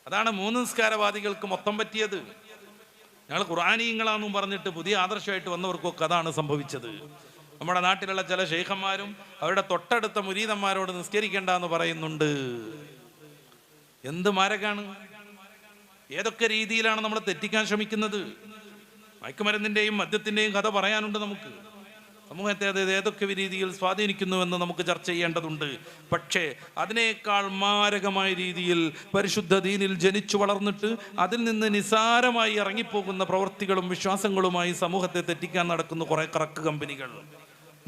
അതാണ് മൂന്ന് നിസ്കാരവാദികൾക്ക് മൊത്തം പറ്റിയത്. ഞങ്ങൾ ഖുർആനീങ്ങളാണെന്നും പറഞ്ഞിട്ട് പുതിയ ആദർശമായിട്ട് വന്നവർക്കൊക്കെ അതാണ് സംഭവിച്ചത്. നമ്മുടെ നാട്ടിലുള്ള ചില ശൈഖന്മാരും അവരുടെ തൊട്ടടുത്ത മുരീദന്മാരോട് നിസ്കരിക്കേണ്ട എന്ന് പറയുന്നുണ്ട്. എന്ത് മാരകാണ്! ഏതൊക്കെ രീതിയിലാണ് നമ്മൾ തെറ്റിക്കാൻ ശ്രമിക്കുന്നത്. മയക്കുമരുന്നിൻ്റെയും മദ്യത്തിൻ്റെയും കഥ പറയാനുണ്ട് നമുക്ക്. സമൂഹത്തെ അത് ഏതൊക്കെ രീതിയിൽ സ്വാധീനിക്കുന്നുവെന്ന് നമുക്ക് ചർച്ച ചെയ്യേണ്ടതുണ്ട്. പക്ഷേ അതിനേക്കാൾ മാരകമായ രീതിയിൽ പരിശുദ്ധ ദീനിൽ ജനിച്ചു വളർന്നിട്ട് അതിൽ നിന്ന് നിസാരമായി ഇറങ്ങിപ്പോകുന്ന പ്രവൃത്തികളും വിശ്വാസങ്ങളുമായി സമൂഹത്തെ തെറ്റിക്കാൻ നടക്കുന്ന കുറേ കറക്ക് കമ്പനികൾ.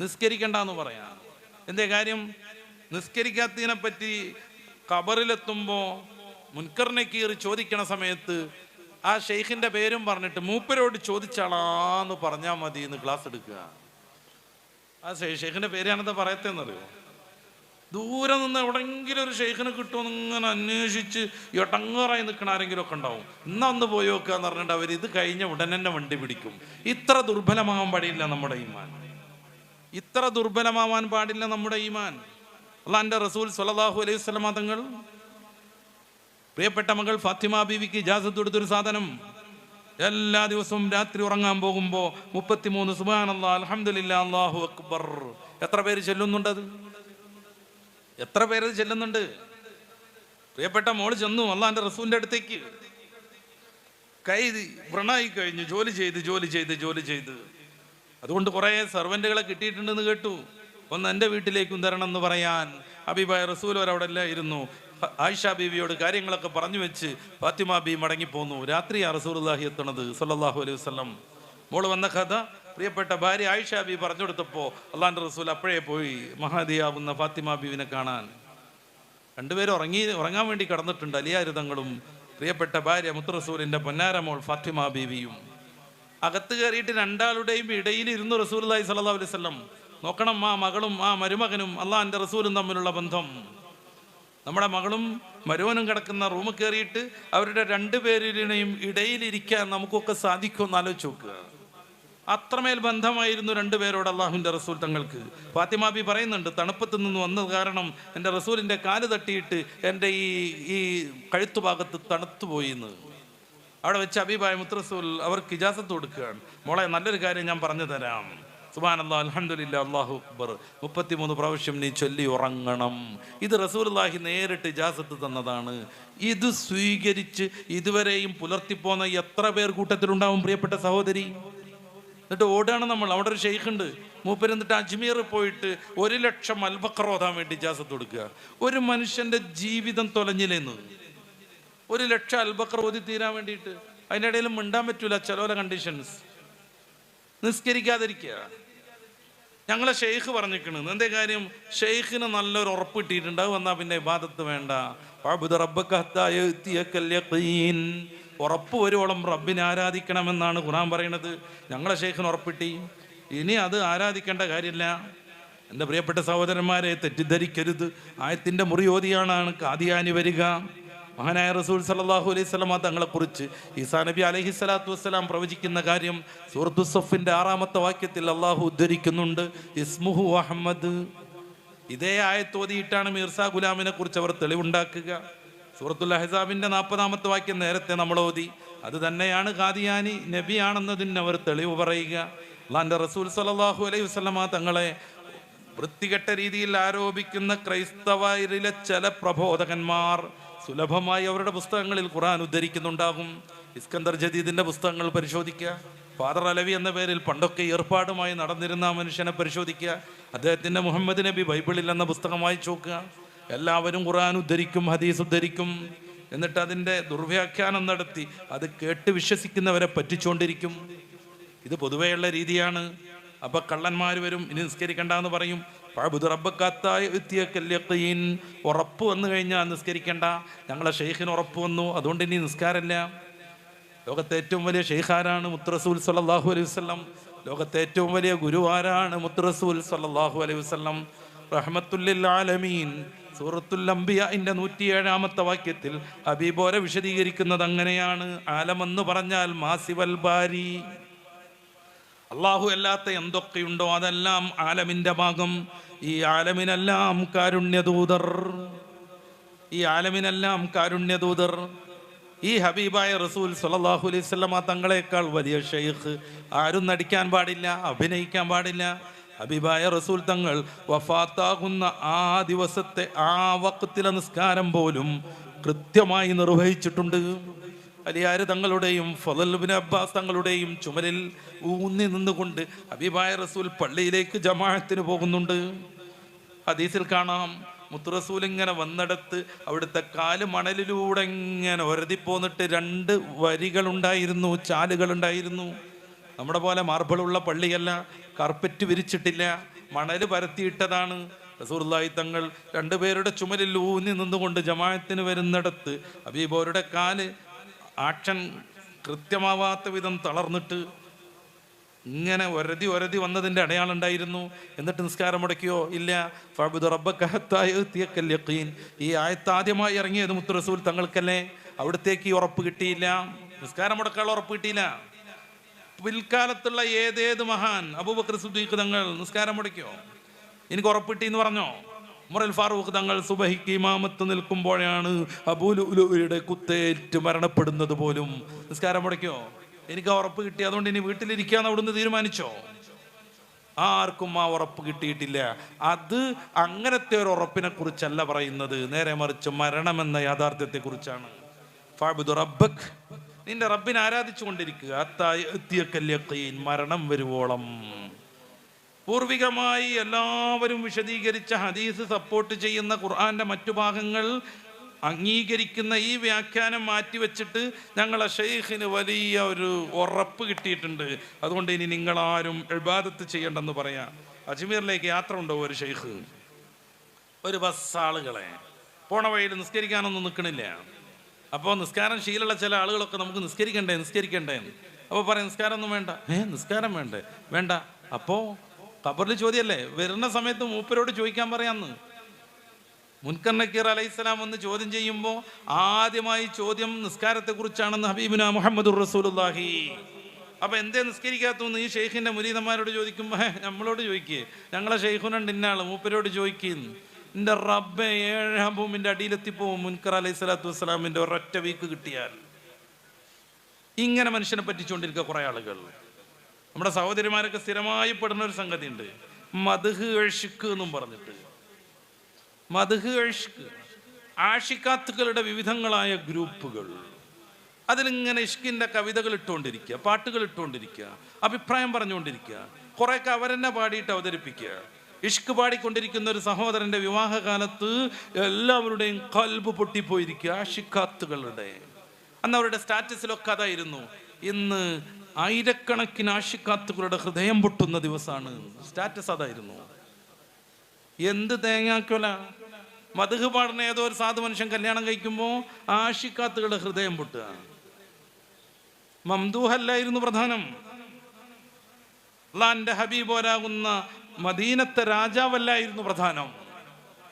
നിസ്കരിക്കണ്ടെന്ന് പറയാം. എന്തേ കാര്യം? നിസ്കരിക്കാത്തതിനെ പറ്റി ഖബറിലെത്തുമ്പോൾ മുൻകറിനെ കീറി ചോദിക്കണ സമയത്ത് ആ ഷെയ്ഖിൻ്റെ പേരും പറഞ്ഞിട്ട് മൂപ്പരോട് ചോദിച്ചാളാന്ന് പറഞ്ഞാൽ മതി എന്ന് ക്ലാസ് എടുക്കുക. ആ ഷെയ്ഖിൻ്റെ പേരാണെന്താ പറയത്തേന്നറിയോ? ദൂരെ നിന്ന് എവിടെയെങ്കിലും ഒരു ഷെയ്ഖിനെ കിട്ടുമെന്ന് ഇങ്ങനെ അന്വേഷിച്ച് എട്ടങ്ങാറായി നിൽക്കണ ആരെങ്കിലും ഒക്കെ ഉണ്ടാവും. ഇന്നാ ഒന്ന് പോയി നോക്കുക എന്ന് പറഞ്ഞിട്ട് അവർ ഇത് കഴിഞ്ഞ ഉടനെ തന്നെ വണ്ടി പിടിക്കും. ഇത്ര ദുർബലമാകാൻ പാടില്ല നമ്മുടെ ഈമാൻ. ഇത്ര ദുർബലമാവാൻ പാടില്ല നമ്മുടെ ഈമാൻ. അല്ലാഹുവിൻ്റെ റസൂൽ സ്വല്ലല്ലാഹു അലൈഹി വസല്ലം തങ്ങൾ പ്രിയപ്പെട്ട മകൾ ഫാത്തിമ ബീവിക്ക് ഇജാസത്ത് കൊടുത്തൊരു സാധനം. എല്ലാ ദിവസവും രാത്രി ഉറങ്ങാൻ പോകുമ്പോൾ 33 സുബ്ഹാനല്ലാഹ് അൽഹംദുലില്ലാഹ് അല്ലാഹു അക്ബർ. എത്ര പേര് ചെല്ലുന്നുണ്ടത്? എത്ര പേര് ചെല്ലുന്നുണ്ട്? പ്രിയപ്പെട്ട മോള് ചെന്നു അല്ലാഹുവിൻ്റെ റസൂലിൻ്റെ അടുത്തേക്ക്. കൈ വ്രണായി കഴിഞ്ഞു. ജോലി ചെയ്ത് അതുകൊണ്ട് കുറേ സെർവൻറ്റുകളെ കിട്ടിയിട്ടുണ്ടെന്ന് കേട്ടു. ഒന്ന് എൻ്റെ വീട്ടിലേക്കും തരണം എന്ന് പറയാൻ ഹബീബായ റസൂൽ അവരവിടെ ഇല്ലായിരുന്നു. ആയിഷ ബീവിയോട് കാര്യങ്ങളൊക്കെ പറഞ്ഞു വെച്ച് ഫാത്തിമ ബി മടങ്ങിപ്പോന്നു. രാത്രിയാണ് റസൂലുള്ളാഹി എത്തണത് സ്വല്ലല്ലാഹു അലൈഹി വസല്ലം. മോള് വന്ന കഥ പ്രിയപ്പെട്ട ഭാര്യ ആയിഷ ബി പറഞ്ഞു കൊടുത്തപ്പോൾ അള്ളാഹുവിൻ്റെ റസൂൽ അപ്പോഴേ പോയി മഹദിയാവുന്ന ഫാത്തിമ ബീവിനെ കാണാൻ. രണ്ടുപേരും ഉറങ്ങാൻ വേണ്ടി കടന്നിട്ടുണ്ട്. അലിയാരിതങ്ങളും പ്രിയപ്പെട്ട ഭാര്യ മുത്ത് റസൂലിൻ്റെ പൊന്നാരമോൾ ഫാത്തിമ ബീവിയും. അകത്ത് കയറിയിട്ട് രണ്ടാളുടെയും ഇടയിൽ ഇരുന്ന് റസൂലുള്ളാഹി സ്വല്ലല്ലാഹു അലൈഹി വസല്ലം നോക്കണം. ആ മകളും ആ മരുമകനും അള്ളാഹുവിൻ്റെ റസൂലും തമ്മിലുള്ള ബന്ധം. നമ്മുടെ മകളും മരുവനും കിടക്കുന്ന റൂമിൽ കയറിയിട്ട് അവരുടെ രണ്ടുപേരുടെയും ഇടയിലിരിക്കാൻ നമുക്കൊക്കെ സാധിക്കുമെന്ന് ആലോചിച്ച് നോക്കുക. അത്രമേൽ ബന്ധമായിരുന്നു രണ്ടുപേരോട് അള്ളാഹുവിൻ്റെ റസൂൽ തങ്ങൾക്ക്. ഫാത്തിമ ബി പറയുന്നുണ്ട്, തണുപ്പത്ത് നിന്ന് വന്നത് കാരണം എൻ്റെ റസൂലിൻ്റെ കാല് തട്ടിയിട്ട് എൻ്റെ ഈ കഴുത്തുഭാഗത്ത് തണുത്തുപോയി എന്ന്. അവിടെ വെച്ച് ഹബീബായ മുത്ത് റസൂൽ അവർക്ക് ഇജാസത്ത് കൊടുക്കുകയാണ്. മോളെ, നല്ലൊരു കാര്യം ഞാൻ പറഞ്ഞു തരാം. സുബ്ഹാനല്ലാഹ് അൽഹംദുലില്ലാഹ് അല്ലാഹു അക്ബർ 33 പ്രാവശ്യം നീ ചൊല്ലി ഉറങ്ങണം. ഇത് റസൂലുള്ളാഹി നേരിട്ട് ഇജാസത്ത് തന്നതാണ്. ഇത് സ്വീകരിച്ച് ഇതുവരെയും പുലർത്തിപ്പോന്ന എത്ര പേർ കൂട്ടത്തിലുണ്ടാവും പ്രിയപ്പെട്ട സഹോദരി? എന്നിട്ട് ഓടാണ് നമ്മൾ. അവിടെ ഒരു ഷെയ്ഖുണ്ട്, മൂപ്പര് എന്നിട്ട് അജ്മീർ പോയിട്ട് 1 ലക്ഷം അൽബഖറ ഓതാൻ വേണ്ടി ഇജാസത്ത് കൊടുക്കുക. ഒരു മനുഷ്യൻ്റെ ജീവിതം തൊലഞ്ഞില്ലെന്ന് 1 ലക്ഷം അൽബഖറ ഓതി തീരാൻ വേണ്ടിയിട്ട്. അതിൻ്റെ ഇടയിൽ മിണ്ടാൻ പറ്റൂല, ചില കണ്ടീഷൻസ്. നിസ്കരിക്കാതിരിക്കുക. ഞങ്ങളെ ഷെയ്ഖ് പറഞ്ഞിരിക്കണ്. എന്തേ കാര്യം? ഷെയ്ഖിന് നല്ലൊരു ഉറപ്പ് കിട്ടിയിട്ടുണ്ടാവും. എന്നാൽ പിന്നെ ഇബാദത്ത് വേണ്ട. ഉറപ്പ് വരുവോളം റബ്ബിനെ ആരാധിക്കണമെന്നാണ് ഖുർആൻ പറയണത്. ഞങ്ങളെ ഷെയ്ഖിന് ഉറപ്പിട്ടി. ഇനി അത് ആരാധിക്കേണ്ട കാര്യമില്ല. എൻ്റെ പ്രിയപ്പെട്ട സഹോദരന്മാരെ, തെറ്റിദ്ധരിക്കരുത്. ആയത്തിൻ്റെ മുറി ഓതിയാണ് ഖാദിയാനി വരിക. മഹാനായ റസൂൽ സല്ലല്ലാഹു അലൈഹി വസല്ലം തങ്ങളെക്കുറിച്ച് ഈസാ നബി അലൈഹി സ്വലാത്തു വസ്സലാം പ്രവചിക്കുന്ന കാര്യം സൂറത്തു സഫിൻ്റെ 6-ാമത്തെ വാക്യത്തിൽ അള്ളാഹു ഉദ്ധരിക്കുന്നുണ്ട്. ഇസ്മുഹു അഹമ്മദ്. ഇതേ ആയത്തോതിയിട്ടാണ് മീർസാ ഗുലാമിനെ കുറിച്ച് അവർ തെളിവുണ്ടാക്കുക. സൂറത്തുൽ അഹ്സാബിൻ്റെ 40-ാമത്തെ വാക്യം നേരത്തെ നമ്മൾ ഓതി. അത് തന്നെയാണ് ഖാദിയാനി നബിയാണെന്നതിന് അവർ തെളിവ് പറയുക. അല്ലാഹുവിൻ്റെ റസൂൽ സല്ലല്ലാഹു അലൈഹി വസല്ലം തങ്ങളെ വൃത്തികെട്ട രീതിയിൽ ആരോപിക്കുന്ന ക്രൈസ്തവരിലെ ചില പ്രബോധകന്മാർ സുലഭമായി അവരുടെ പുസ്തകങ്ങളിൽ ഖുർആൻ ഉദ്ധരിക്കുന്നുണ്ടാകും. ഇസ്കന്ദർ ജദീദിൻ്റെ പുസ്തകങ്ങൾ പരിശോധിക്കുക. ഫാദർ അലവി എന്ന പേരിൽ പണ്ടൊക്കെ ഏർപ്പാടുമായി നടന്നിരുന്ന ആ മനുഷ്യനെ പരിശോധിക്കുക. അദ്ദേഹത്തിൻ്റെ മുഹമ്മദ് നബി ബൈബിളിൽ എന്ന പുസ്തകം വായിച്ചു നോക്കുക. എല്ലാവരും ഖുർആൻ ഉദ്ധരിക്കും, ഹദീസ് ഉദ്ധരിക്കും. എന്നിട്ട് അതിൻ്റെ ദുർവ്യാഖ്യാനം നടത്തി അത് കേട്ട് വിശ്വസിക്കുന്നവരെ പറ്റിച്ചുകൊണ്ടിരിക്കും. ഇത് പൊതുവെയുള്ള രീതിയാണ്. അപ്പം കള്ളന്മാർ വരും, ഇനി നിസ്കരിക്കണ്ടെന്ന് പറയും. ഉറപ്പ് വന്നു കഴിഞ്ഞാൽ നിസ്കരിക്കണ്ട. ഞങ്ങളെ ഷെയ്ഖിന് ഉറപ്പ് വന്നു, അതുകൊണ്ട് ഇനി നിസ്കാരമില്ല. ലോകത്തെ ഏറ്റവും വലിയ ഷെയ്ഖാരാണ് മുത്ത് റസൂൽ സ്വല്ലല്ലാഹു അലൈഹി വസല്ലം. ലോകത്തെ ഏറ്റവും വലിയ ഗുരുവാരാണ് മുത്ത് റസൂൽ സ്വല്ലല്ലാഹു അലൈഹി വസല്ലം. റഹ്മത്തുൽ ലിൽ ആലമീൻ. സൂറത്തുൽ അംബിയാഇന്റെ 107-ാമത്തെ വാക്യത്തിൽ ഹബീബോരെ വിശദീകരിക്കുന്നത് അങ്ങനെയാണ്. ആലമെന്ന് പറഞ്ഞാൽ മാസിവൽ ബാരി. അള്ളാഹു അല്ലാത്ത എന്തൊക്കെയുണ്ടോ അതെല്ലാം ആലമിൻ്റെ ഭാഗം. ഈ ആലമിനെല്ലാം കാരുണ്യദൂതർ. ഈ ഹബീബായ റസൂൽ സ്വല്ലല്ലാഹു അലൈഹി വസല്ലമ തങ്ങളെക്കാൾ വലിയ ഷെയ്ഖ് ആരും നടിക്കാൻ പാടില്ല, അഭിനയിക്കാൻ പാടില്ല. ഹബീബായ റസൂൽ തങ്ങൾ വഫാത്താകുന്ന ആ ദിവസത്തെ ആ വഖത്തിലെ നിസ്കാരം പോലും കൃത്യമായി നിർവഹിച്ചിട്ടുണ്ട്. അലിയാർ തങ്ങളുടെയും ഫളൽ ഇബ്നു അബ്ബാസ് തങ്ങളുടെയും ചുമലിൽ ഊന്നി നിന്നുകൊണ്ട് ഹബീബായ റസൂൽ പള്ളിയിലേക്ക് ജമാഅത്തിന് പോകുന്നുണ്ട്. ഹദീസിൽ കാണാം, മുത്ത് റസൂൽ ഇങ്ങനെ വന്നിടത്ത് അവിടുത്തെ കാല് മണലിലൂടെ ഇങ്ങനെ ഒരതിപ്പോന്നിട്ട് 2 വരികളുണ്ടായിരുന്നു, ചാലുകളുണ്ടായിരുന്നു. നമ്മുടെ പോലെ മാർബിളുള്ള പള്ളിയല്ല, കാർപ്പറ്റ് വിരിച്ചിട്ടില്ല, മണൽ പരത്തിയിട്ടതാണ്. റസൂലുള്ളാഹി തങ്ങൾ 2 പേരുടെ ചുമലിൽ ഊന്നി നിന്നുകൊണ്ട് ജമാഅത്തിന് വരുന്നിടത്ത് ഹബീബോരുടെ കാല് ആക്ഷൻ കൃത്യമാവാത്ത വിധം തളർന്നിട്ട് ഇങ്ങനെ ഒരതി വന്നതിൻ്റെ അടയാളം ഉണ്ടായിരുന്നു. എന്നിട്ട് നിസ്കാരം മുടക്കിയോ? ഇല്ല. ഫഅബ്ദു റബ്ബക ഹത്താ യഅതിയക്കൽ യഖീൻ. ഈ ആയത്ത് ആദ്യമായി ഇറങ്ങിയത് മുത്ത് റസൂൽ തങ്ങൾക്കല്ലേ. അവിടത്തേക്ക് ഉറപ്പ് കിട്ടിയില്ല, നിസ്കാരം മുടക്കാനുള്ള ഉറപ്പ് കിട്ടിയില്ല. പിൽക്കാലത്തുള്ള ഏതേത് മഹാൻ, അബൂബക്കർ സിദ്ദീഖ് തങ്ങൾ നിസ്കാരം മുടക്കിയോ? എനിക്ക് ഉറപ്പ് കിട്ടി എന്ന് പറഞ്ഞോ? ഉമറുൽ ഫാറൂഖ് തങ്ങൾ സുബഹിക്ക് ഇമാമത്ത് നിൽക്കുമ്പോഴാണ് അബൂ ലുഅ്ലുഅയുടെ കുത്തേറ്റ് മരണപ്പെടുന്നത് പോലും. നിസ്കാരം മുടക്കിയോ? എനിക്ക് ആ ഉറപ്പ് കിട്ടി, അതുകൊണ്ട് ഇനി വീട്ടിലിരിക്കാന്ന് അവിടുന്ന് തീരുമാനിച്ചോ? ആർക്കും ആ ഉറപ്പ് കിട്ടിയിട്ടില്ല. അത് അങ്ങനത്തെ ഒരു ഉറപ്പിനെ കുറിച്ചല്ല പറയുന്നത്, നേരെ മറിച്ച് മരണമെന്ന യാഥാർത്ഥ്യത്തെ കുറിച്ചാണ്. ഫഅബ്ദു റബ്ബക്, നിന്റെ റബ്ബിനെ ആരാധിച്ചു കൊണ്ടിരിക്കുക, ഹത്താ യഅതിയക്കൽ യഖീൻ, മരണം വരുവോളം. പൂർവികമായി എല്ലാവരും വിശദീകരിച്ച ഹദീസ് സപ്പോർട്ട് ചെയ്യുന്ന ഖുർആന്റെ മറ്റു ഭാഗങ്ങൾ അംഗീകരിക്കുന്ന ഈ വ്യാഖ്യാനം മാറ്റിവെച്ചിട്ട് ഞങ്ങളെ ഷെയ്ഖിന് വലിയ ഒരു ഉറപ്പ് കിട്ടിയിട്ടുണ്ട്, അതുകൊണ്ട് ഇനി നിങ്ങളാരും ഇബാദത്ത് ചെയ്യണ്ടെന്ന് പറയാം. അജ്മീറിലേക്ക് യാത്ര ഉണ്ടോ ഒരു ഷെയ്ഖ്? ഒരു ബസ് ആളുകളെ പോണ വഴിയിൽ നിസ്കരിക്കാനൊന്നും നിൽക്കണില്ല. അപ്പോൾ നിസ്കാരം ശീലമുള്ള ചില ആളുകളൊക്കെ നമുക്ക് നിസ്കരിക്കണ്ടേ അപ്പോൾ പറയും നിസ്കാരം ഒന്നും വേണ്ട. നിസ്കാരം വേണ്ട. അപ്പോൾ ഖബറിൽ ചോദ്യമല്ലേ, വരുന്ന സമയത്ത് മൂപ്പരോട് ചോദിക്കാൻ പറയാന്ന്. മുൻകർ നക്കീർ അലൈഹിസ്സലാം വന്ന് ചോദ്യം ചെയ്യുമ്പോൾ ആദ്യമായി ചോദ്യം നിസ്കാരത്തെ കുറിച്ചാണെന്ന് ഹബീബുനാ മുഹമ്മദുർ റസൂലുള്ളാഹി. അപ്പൊ എന്തേ നിസ്കരിക്കാത്തന്ന് ഈ ഷെയ്ഖിന്റെ മുരീദന്മാരോട് ചോദിക്കുമ്പോ നമ്മളോട് ചോദിക്കേ, ഞങ്ങളെ ഷെയ്ഖുനുണ്ട് ഇന്നാള്, മൂപ്പരോട് ചോദിക്കുന്നു. എൻ്റെ റബ്ബെ 7 ഭൂമിന്റെ അടിയിലെത്തിപ്പോവും മുൻകർ അലൈഹി സ്വലാത്തു വസ്സലാമിന്റെ ഒരൊറ്റ വീക്ക് കിട്ടിയാൽ. ഇങ്ങനെ മനുഷ്യനെ പറ്റിച്ചുകൊണ്ടിരിക്കുക കുറെ ആളുകൾ. നമ്മുടെ സഹോദരിമാരൊക്കെ സ്ഥിരമായി പെടുന്ന ഒരു സംഗതി ഉണ്ട്, മദ്ഹ് ഇഷ്ക് എന്നും പറഞ്ഞിട്ട്. മദ്ഹ് ഇഷ്ക്, ആഷിക്കാത്തുകളുടെ വിവിധങ്ങളായ ഗ്രൂപ്പുകൾ, അതിലിങ്ങനെ ഇഷ്കിന്റെ കവിതകൾ ഇട്ടുകൊണ്ടിരിക്കുക, പാട്ടുകൾ ഇട്ടുകൊണ്ടിരിക്കുക, അഭിപ്രായം പറഞ്ഞുകൊണ്ടിരിക്കുക, കുറെയൊക്കെ അവരെന്നെ പാടിയിട്ട് അവതരിപ്പിക്കുക. ഇഷ്ക് പാടിക്കൊണ്ടിരിക്കുന്ന ഒരു സഹോദരന്റെ വിവാഹകാലത്ത് എല്ലാവരുടെയും കൽബ് പൊട്ടിപ്പോയിരിക്കുക, ആഷിക്കാത്തുകളുടെ. അന്ന് അവരുടെ സ്റ്റാറ്റസിലൊക്കെ അതായിരുന്നു, ഇന്ന് ആയിരക്കണക്കിന് ആഷിക്കാത്തുകളുടെ ഹൃദയം പൊട്ടുന്ന ദിവസമാണ്. സ്റ്റാറ്റസ് അതായിരുന്നു. എന്ത് തേങ്ങാക്കൊല! മദ്ഹ് പാടുന്ന ഏതോ ഒരു സാധു മനുഷ്യൻ കല്യാണം കഴിക്കുമ്പോൾ ആഷിക്കാത്തുകളുടെ ഹൃദയം പൊട്ടുക. മംദൂഹല്ലായിരുന്നു പ്രധാനം, അല്ലാഹുവിന്റെ ഹബീബോരാകുന്ന മദീനത്തെ രാജാവല്ലായിരുന്നു പ്രധാനം.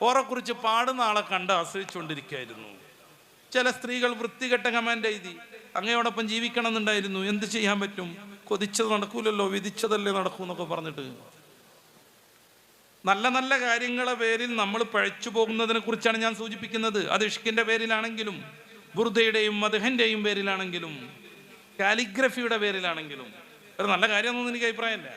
ഓരെക്കുറിച്ച് പാടുന്ന ആളെ കണ്ട് ആശ്രയിച്ചുകൊണ്ടിരിക്കുകയായിരുന്നു. ചില സ്ത്രീകൾ വൃത്തികെട്ട കമാൻഡ് എഴുതി അങ്ങയോടൊപ്പം ജീവിക്കണം എന്നുണ്ടായിരുന്നു. എന്ത് ചെയ്യാൻ പറ്റും, കൊതിച്ചത് നടക്കൂലല്ലോ, വിധിച്ചതല്ലേ നടക്കൂ എന്നൊക്കെ പറഞ്ഞിട്ട്. നല്ല നല്ല കാര്യങ്ങളെ പേരിൽ നമ്മൾ പഴച്ചു പോകുന്നതിനെ കുറിച്ചാണ് ഞാൻ സൂചിപ്പിക്കുന്നത്. അത് ഇഷ്കിന്റെ പേരിലാണെങ്കിലും, ബുർദയുടെയും മദ്ഹിന്റെയും പേരിലാണെങ്കിലും, കാലിഗ്രഫിയുടെ പേരിലാണെങ്കിലും. ഒരു നല്ല കാര്യമൊന്നും എനിക്ക് അഭിപ്രായമില്ല.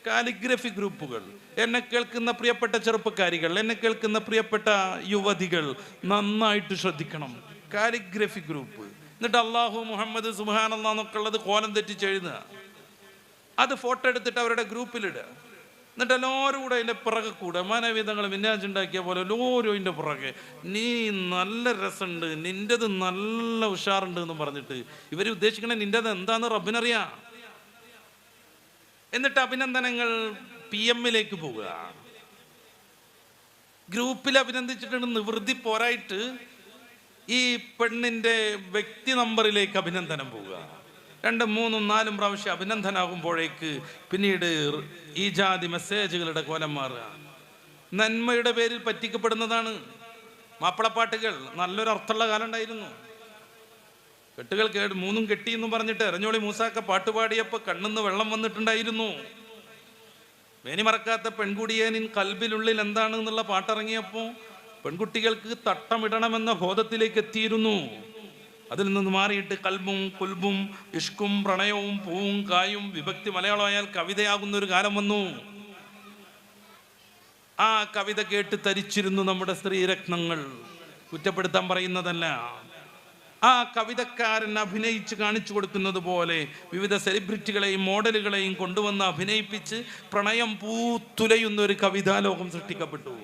കാലിഗ്രഫി ഗ്രൂപ്പുകൾ, എന്നെ കേൾക്കുന്ന പ്രിയപ്പെട്ട ചെറുപ്പക്കാരികൾ, എന്നെ കേൾക്കുന്ന പ്രിയപ്പെട്ട യുവതികൾ നന്നായിട്ട് ശ്രദ്ധിക്കണം. കാലിഗ്രഫി ഗ്രൂപ്പ്, എന്നിട്ട് അള്ളാഹു മുഹമ്മദ് സുബ്ഹാനല്ലാഹ് എന്നൊക്കെ ഉള്ളത് കോലം തെറ്റിച്ചെഴുതുക, അത് ഫോട്ടോ എടുത്തിട്ട് അവരുടെ ഗ്രൂപ്പിലിടുക, എന്നിട്ട് എല്ലാവരും കൂടെ അതിൻ്റെ പിറകെ കൂടെ മാനവിധങ്ങൾ വിന്യാസുണ്ടാക്കിയ പോലെ എല്ലാവരും അതിൻ്റെ പിറകെ നീ നല്ല രസമുണ്ട്, നിൻ്റെത് നല്ല ഉഷാറുണ്ട് എന്ന് പറഞ്ഞിട്ട് ഇവർ ഉദ്ദേശിക്കണേ നിൻ്റെത് എന്താന്ന് റബ്ബിനറിയാം. എന്നിട്ട് അഭിനന്ദനങ്ങൾ PM-ലേക്ക് പോവുക. ഗ്രൂപ്പിൽ അഭിനന്ദിച്ചിട്ടുണ്ട്, നിവൃത്തി പോരായിട്ട് ഈ പെണ്ണിൻ്റെ വ്യക്തി നമ്പറിലേക്ക് അഭിനന്ദനം പോവുക. 2, 3, 4 പ്രാവശ്യം അഭിനന്ദനാകുമ്പോഴേക്ക് പിന്നീട് ഈ ജാതി മെസ്സേജുകളുടെ കോലം മാറുക. നന്മയുടെ പേരിൽ പറ്റിക്കപ്പെടുന്നതാണ്. മാപ്പിളപ്പാട്ടുകൾ നല്ലൊരു അർത്ഥമുള്ള കാലം ഉണ്ടായിരുന്നു. കെട്ടുകൾ 3 കെട്ടി എന്ന് പറഞ്ഞിട്ട് എരഞ്ഞോളി മൂസാക്ക പാട്ടുപാടിയപ്പോൾ കണ്ണിന്ന് വെള്ളം വന്നിട്ടുണ്ടായിരുന്നു. മേനി മറക്കാത്ത പെൺകുടിയെ നിൻ കൽബിനുള്ളിൽ എന്താണ് എന്നുള്ള പാട്ടിറങ്ങിയപ്പോൾ പെൺകുട്ടികൾക്ക് തട്ടമിടണമെന്ന ബോധത്തിലേക്ക് എത്തിയിരുന്നു. അതിൽ നിന്ന് മാറിയിട്ട് കൽബും കുൽബും ഇഷ്കും പ്രണയവും പൂവും കായും വിഭക്തി മലയാളമായാൽ കവിതയാകുന്ന ഒരു കാലം വന്നു. ആ കവിത കേട്ട് തരിച്ചിരുന്നു നമ്മുടെ സ്ത്രീരത്നങ്ങൾ. കുറ്റപ്പെടുത്താൻ പറയുന്നതല്ല. ആ കവിതക്കാരൻ അഭിനയിച്ച് കാണിച്ചു കൊടുക്കുന്നത് പോലെ വിവിധ സെലിബ്രിറ്റികളെയും മോഡലുകളെയും കൊണ്ടുവന്ന് അഭിനയിപ്പിച്ച് പ്രണയം പൂത്തുലയുന്ന ഒരു കവിതാലോകം സൃഷ്ടിക്കപ്പെട്ടു.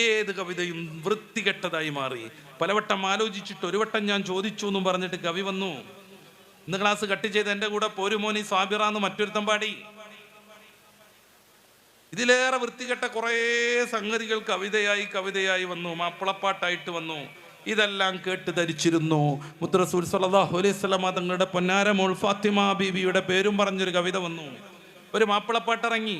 ഏത് കവിതയും വൃത്തികെട്ടതായി മാറി. പലവട്ടം ആലോചിച്ചിട്ട് ഒരു വട്ടം ഞാൻ ചോദിച്ചു എന്നും പറഞ്ഞിട്ട് കവി വന്നു. ഇന്ന് ക്ലാസ് കട്ട് ചെയ്ത് എൻ്റെ കൂടെ പോരുമോനി സ്വാബിറാന്ന് മറ്റൊരുത്തം പാടി. ഇതിലേറെ വൃത്തികെട്ട കുറേ സംഗതികൾ കവിതയായി വന്നു, മാപ്പിളപ്പാട്ടായിട്ട് വന്നു. ഇതെല്ലാം കേട്ട് ധരിച്ചിരുന്നു. മുത്ത് റസൂൽ സ്വല്ലല്ലാഹു അലൈഹി വസല്ലം തങ്ങളുടെ പൊന്നാര മോൾ ഫാത്തിമ ബീവിയുടെ പേരും പറഞ്ഞൊരു കവിത വന്നു. ഒരു മാപ്പിളപ്പാട്ടിറങ്ങി.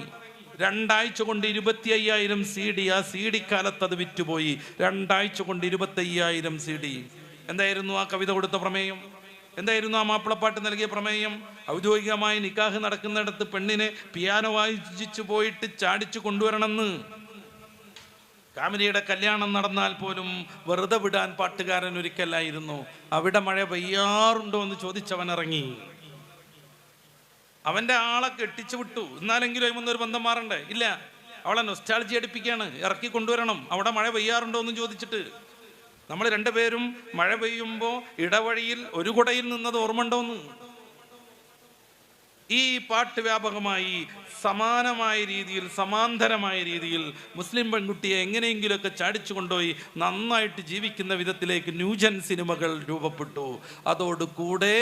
2 ആഴ്ച കൊണ്ട് 25,000 CD. ആ CD കാലത്ത് അത് വിറ്റുപോയി. 2 ആഴ്ച കൊണ്ട് 25,000 CD. എന്തായിരുന്നു ആ കവിത കൊടുത്ത പ്രമേയം? എന്തായിരുന്നു ആ മാപ്പിളപ്പാട്ട് നൽകിയ പ്രമേയം? ഔദ്യോഗികമായി നിക്കാഹ് നടക്കുന്നിടത്ത് പെണ്ണിനെ പിയാനോ വായിച്ചു പോയിട്ട് ചാടിച്ചു കൊണ്ടുവരണമെന്ന്. കാമിനിയുടെ കല്യാണം നടന്നാൽ പോലും വെറുതെ വിടാൻ പാട്ടുകാരൻ ഒരിക്കലായിരുന്നു. അവിടെ മഴ പെയ്യാറുണ്ടോ എന്ന് ചോദിച്ചവൻ ഇറങ്ങി. അവൻ്റെ ആളെ കെട്ടിച്ചു വിട്ടു. എന്നാലെങ്കിലും അതിമൊന്നൊരു ബന്ധം മാറണ്ടേ? ഇല്ല, അവളെ നൊസ്റ്റാൾജി അടുപ്പിക്കുകയാണ്. ഇറക്കി കൊണ്ടുവരണം. അവിടെ മഴ പെയ്യാറുണ്ടോ എന്ന് ചോദിച്ചിട്ട്. നമ്മൾ രണ്ടുപേരും മഴ പെയ്യുമ്പോൾ ഇടവഴിയിൽ ഒരു കുടയിൽ നിന്നത് ഓർമ്മയുണ്ടോന്ന്. ഈ പാട്ട് വ്യാപകമായി സമാനമായ രീതിയിൽ, സമാന്തരമായ രീതിയിൽ മുസ്ലിം പെൺകുട്ടിയെ എങ്ങനെയെങ്കിലുമൊക്കെ ചാടിച്ചു കൊണ്ടുപോയി നന്നായിട്ട് ജീവിക്കുന്ന വിധത്തിലേക്ക് ന്യൂജൻ സിനിമകൾ രൂപപ്പെട്ടു. അതോടുകൂടെ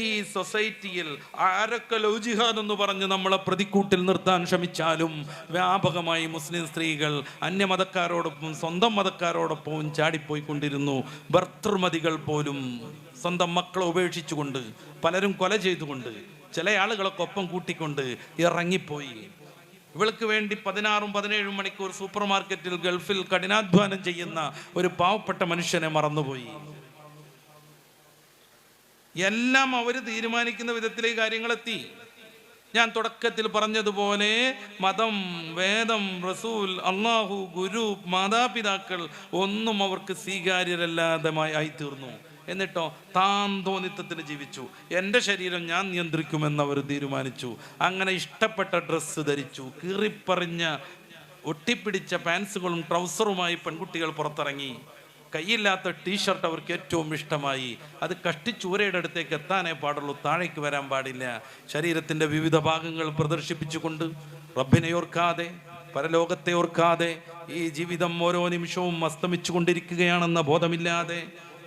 ഈ സൊസൈറ്റിയിൽ ആരൊക്കെ ലവ് ജിഹാദ് എന്ന് പറഞ്ഞ് നമ്മളെ പ്രതിക്കൂട്ടിൽ നിർത്താൻ ശ്രമിച്ചാലും വ്യാപകമായി മുസ്ലിം സ്ത്രീകൾ അന്യമതക്കാരോടൊപ്പം സ്വന്തം മതക്കാരോടൊപ്പവും ചാടിപ്പോയിക്കൊണ്ടിരുന്നു. ഭർത്തൃമതികൾ പോലും സ്വന്തം മക്കളെ ഉപേക്ഷിച്ചുകൊണ്ട്, പലരും കൊല ചെയ്തുകൊണ്ട്, ചില ആളുകളൊക്കെ ഒപ്പം കൂട്ടിക്കൊണ്ട് ഇറങ്ങിപ്പോയി. ഇവൾക്ക് വേണ്ടി 16-17 മണിക്കൂർ സൂപ്പർ മാർക്കറ്റിൽ ഗൾഫിൽ കഠിനാധ്വാനം ചെയ്യുന്ന ഒരു പാവപ്പെട്ട മനുഷ്യനെ മറന്നുപോയി. എല്ലാം അവർ തീരുമാനിക്കുന്ന വിധത്തിലേക്ക് കാര്യങ്ങളെത്തി. ഞാൻ തുടക്കത്തിൽ പറഞ്ഞതുപോലെ മതം, വേദം, റസൂൽ, അള്ളാഹു, ഗുരു, മാതാപിതാക്കൾ ഒന്നും അവർക്ക് സ്വീകാര്യരല്ലാതെ ആയിത്തീർന്നു. എന്നിട്ടോ താൻ തോന്നിത്തത്തിന് ജീവിച്ചു. എൻ്റെ ശരീരം ഞാൻ നിയന്ത്രിക്കുമെന്ന് അവർ തീരുമാനിച്ചു. അങ്ങനെ ഇഷ്ടപ്പെട്ട ഡ്രസ്സ് ധരിച്ചു. കീറിപ്പറിഞ്ഞ ഒട്ടിപ്പിടിച്ച പാൻസുകളും ട്രൗസറുമായി പെൺകുട്ടികൾ പുറത്തിറങ്ങി. കൈയില്ലാത്ത ടീഷർട്ട് അവർക്ക് ഏറ്റവും ഇഷ്ടമായി. അത് കഷ്ടിച്ചൂരയുടെ അടുത്തേക്ക് എത്താനേ പാടുള്ളൂ, താഴേക്ക് വരാൻ പാടില്ല. ശരീരത്തിൻ്റെ വിവിധ ഭാഗങ്ങൾ പ്രദർശിപ്പിച്ചുകൊണ്ട് റബ്ബിനെ ഓർക്കാതെ, പരലോകത്തെ ഓർക്കാതെ, ഈ ജീവിതം ഓരോ നിമിഷവും അസ്തമിച്ചു കൊണ്ടിരിക്കുകയാണെന്ന ബോധമില്ലാതെ,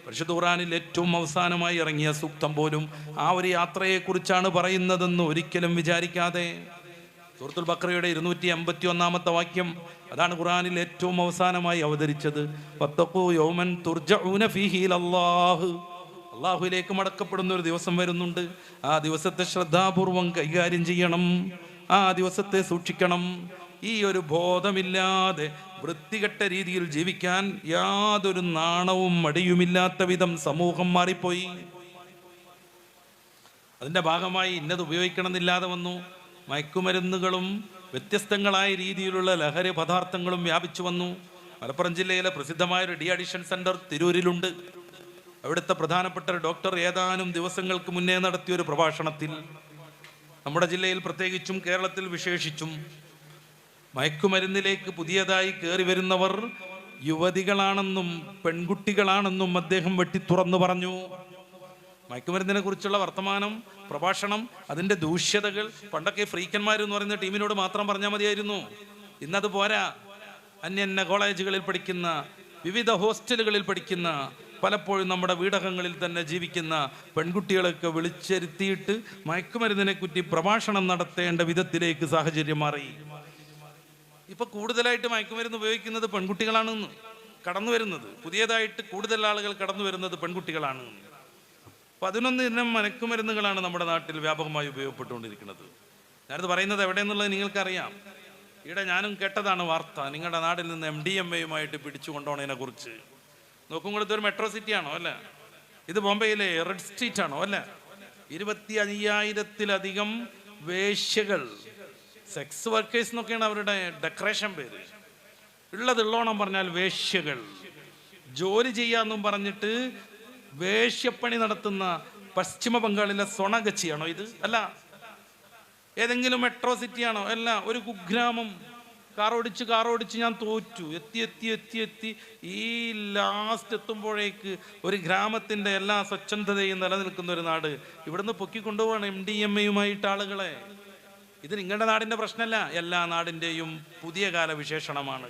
പരിശുദ്ധ ഖുർആനിൽ ഏറ്റവും അവസാനമായി ഇറങ്ങിയ സൂക്തം പോലും ആ ഒരു യാത്രയെക്കുറിച്ചാണ് പറയുന്നതെന്ന് ഒരിക്കലും വിചാരിക്കാതെ, സൂറത്തുൽ ബഖറയുടെ 251-ാമത്തെ വാക്യം അതാണ് ഖുർആനിൽ ഏറ്റവും അവസാനമായി അവതരിച്ചത്. വത്തഖൂ യൗമൻ തുർജഊന ഫീഹി ഇലല്ലാഹ്. അല്ലാഹുവിലേക്ക് മടക്കപ്പെടുന്ന ഒരു ദിവസം വരുന്നുണ്ട്. ആ ദിവസത്തെ ശ്രദ്ധാപൂർവം കൈകാര്യം ചെയ്യണം. ആ ദിവസത്തെ സൂക്ഷിക്കണം. ഈ ഒരു ബോധമില്ലാതെ വൃത്തികെട്ട രീതിയിൽ ജീവിക്കാൻ യാതൊരു നാണവും മടിയുമില്ലാത്ത വിധം സമൂഹം മാറിപ്പോയി. അതിൻ്റെ ഭാഗമായി ഇന്നത് ഉപയോഗിക്കണമെന്നില്ലാതെ വന്നു. മയക്കുമരുന്നുകളും വ്യത്യസ്തങ്ങളായ രീതിയിലുള്ള ലഹരി പദാർത്ഥങ്ങളും വ്യാപിച്ചു വന്നു. മലപ്പുറം ജില്ലയിലെ പ്രസിദ്ധമായ ഡി അഡിക്ഷൻ സെന്റർ തിരൂരിലുണ്ട്. അവിടുത്തെ പ്രധാനപ്പെട്ട ഡോക്ടർ ഏതാനും ദിവസങ്ങൾക്ക് മുന്നേ നടത്തിയൊരു പ്രഭാഷണത്തിൽ നമ്മുടെ ജില്ലയിൽ പ്രത്യേകിച്ചും കേരളത്തിൽ വിശേഷിച്ചും മയക്കുമരുന്നിലേക്ക് പുതിയതായി കയറി വരുന്നവർ യുവതികളാണെന്നും പെൺകുട്ടികളാണെന്നും അദ്ദേഹം വെട്ടിത്തുറന്നു പറഞ്ഞു. മയക്കുമരുന്നിനെ കുറിച്ചുള്ള വർത്തമാനം, പ്രഭാഷണം, അതിൻ്റെ ദൂഷ്യതകൾ പണ്ടൊക്കെ ഫ്രീക്കന്മാരെന്ന് പറയുന്ന ടീമിനോട് മാത്രം പറഞ്ഞാൽ മതിയായിരുന്നു. ഇന്നത് പോരാ. അന്യന്യ കോളേജുകളിൽ പഠിക്കുന്ന, വിവിധ ഹോസ്റ്റലുകളിൽ പഠിക്കുന്ന, പലപ്പോഴും നമ്മുടെ വീടകങ്ങളിൽ തന്നെ ജീവിക്കുന്ന പെൺകുട്ടികളൊക്കെ വിളിച്ചിരുത്തിയിട്ട് മയക്കുമരുന്നിനെ കുറിച്ച് പ്രഭാഷണം നടത്തേണ്ട വിധത്തിലേക്ക് സാഹചര്യം മാറി. ഇപ്പൊ കൂടുതലായിട്ട് മയക്കുമരുന്ന് ഉപയോഗിക്കുന്നത് പെൺകുട്ടികളാണ് കടന്നു വരുന്നത്. പുതിയതായിട്ട് കൂടുതൽ ആളുകൾ കടന്നു വരുന്നത് പെൺകുട്ടികളാണ്. 11 ഇനം മയക്കുമരുന്നുകളാണ് നമ്മുടെ നാട്ടിൽ വ്യാപകമായി ഉപയോഗപ്പെട്ടുകൊണ്ടിരിക്കുന്നത്. ഞാനിത് പറയുന്നത് എവിടെയെന്നുള്ളത് നിങ്ങൾക്കറിയാം. ഇവിടെ ഞാനും കേട്ടതാണ് വാർത്ത. നിങ്ങളുടെ നാട്ടിൽ നിന്ന് MDMA-യുമായിട്ട് പിടിച്ചു കൊണ്ടുപോണതിനെ കുറിച്ച്. നോക്കും കൂടെ ഇതൊരു മെട്രോ സിറ്റി ആണോ? അല്ല. ഇത് ബോംബെയിലെ റെഡ് സ്ട്രീറ്റ് ആണോ? അല്ല. 25,000-ത്തിലധികം വേശ്യകൾ, സെക്സ് വർക്കേഴ്സ് എന്നൊക്കെയാണ് അവരുടെ ഡെക്കറേഷൻ പേര്. ഉള്ളതുള്ളോണം പറഞ്ഞാൽ വേശ്യകൾ. ജോലി ചെയ്യാമെന്നും പറഞ്ഞിട്ട് വേശ്യപ്പണി നടത്തുന്ന പശ്ചിമ ബംഗാളിലെ സൊണഗച്ചിയാണോ ഇത്? അല്ല. ഏതെങ്കിലും മെട്രോ സിറ്റിയാണോ? അല്ല. ഒരു കുഗ്രാമം. കാറോടിച്ച് ഞാൻ തോറ്റു. എത്തി ഈ ലാസ്റ്റ് എത്തുമ്പോഴേക്ക് ഒരു ഗ്രാമത്തിൻ്റെ എല്ലാ സ്വച്ഛന്തതയും നിലനിൽക്കുന്ന ഒരു നാട്. ഇവിടുന്ന് പൊക്കിക്കൊണ്ടുപോവാണ് MDMA ആളുകളെ. ഇത് നിങ്ങളുടെ നാടിൻ്റെ പ്രശ്നമല്ല, എല്ലാ നാടിൻ്റെയും പുതിയ കാല വിശേഷണമാണ്.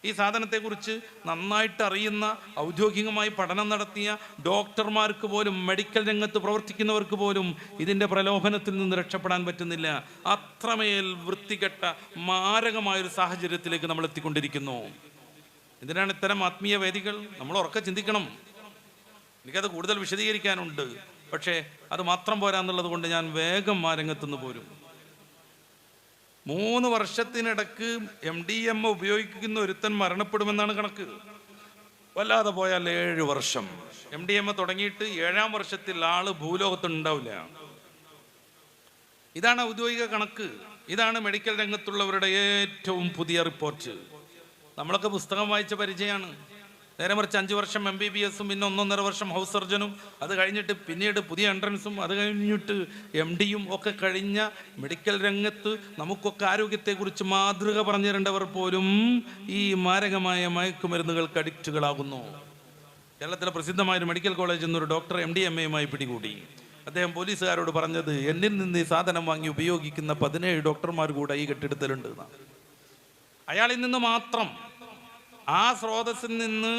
ഈ സാധനത്തെക്കുറിച്ച് നന്നായിട്ട് അറിയുന്ന, ഔദ്യോഗികമായി പഠനം നടത്തിയ ഡോക്ടർമാർക്ക് പോലും, മെഡിക്കൽ രംഗത്ത് പ്രവർത്തിക്കുന്നവർക്ക് പോലും ഇതിൻ്റെ പ്രലോഭനത്തിൽ നിന്ന് രക്ഷപ്പെടാൻ പറ്റുന്നില്ല. അത്രമേൽ വൃത്തികെട്ട മാരകമായൊരു സാഹചര്യത്തിലേക്ക് നമ്മൾ എത്തിക്കൊണ്ടിരിക്കുന്നു. ഇതിനാണ് ഇത്തരം ആത്മീയ വേദികൾ. നമ്മൾ ഉറക്കെ ചിന്തിക്കണം. എനിക്കത് കൂടുതൽ വിശദീകരിക്കാനുണ്ട്, പക്ഷേ അത് മാത്രം പോരാന്നുള്ളത് കൊണ്ട് ഞാൻ വേഗം ആ രംഗത്തുനിന്ന് പോരും. 3 വർഷത്തിനിടക്ക് MDMA ഉപയോഗിക്കുന്ന ഒരുത്തൻ മരണപ്പെടുമെന്നാണ് കണക്ക്. വല്ലാതെ പോയാൽ 7 വർഷം. MDMA തുടങ്ങിയിട്ട് 7-ാം വർഷത്തിൽ ആള് ഭൂലോകത്തുണ്ടാവില്ല. ഇതാണ് ഔദ്യോഗിക കണക്ക്. ഇതാണ് മെഡിക്കൽ രംഗത്തുള്ളവരുടെ ഏറ്റവും പുതിയ റിപ്പോർട്ട്. നമ്മളൊക്കെ പുസ്തകം വായിച്ച പരിചയമാണ്. നേരെ മറിച്ച് 5 വർഷം MBBS പിന്നെ 1.5 വർഷം ഹൗസ് സർജനും, അത് കഴിഞ്ഞിട്ട് പിന്നീട് പുതിയ എൻട്രൻസും, അത് കഴിഞ്ഞിട്ട് MDയും ഒക്കെ കഴിഞ്ഞ മെഡിക്കൽ രംഗത്ത് നമുക്കൊക്കെ ആരോഗ്യത്തെക്കുറിച്ച് മാതൃക പറഞ്ഞു തരേണ്ടവർ പോലും ഈ മാരകമായ മയക്കുമരുന്നുകൾക്ക് അഡിക്റ്റുകളാകുന്നു. കേരളത്തിലെ പ്രസിദ്ധമായൊരു മെഡിക്കൽ കോളേജിൽ നിന്നൊരു ഡോക്ടർ MDMA പിടികൂടി. അദ്ദേഹം പോലീസുകാരോട് പറഞ്ഞത്, എന്നിൽ നിന്ന് ഈ സാധനം വാങ്ങി ഉപയോഗിക്കുന്ന 17 ഡോക്ടർമാർ കൂടെ ഈ കെട്ടിടത്തിലുണ്ട് എന്നാണ്. അയാളിൽ നിന്ന് മാത്രം, ആ സ്രോതസ്സിൽ നിന്ന്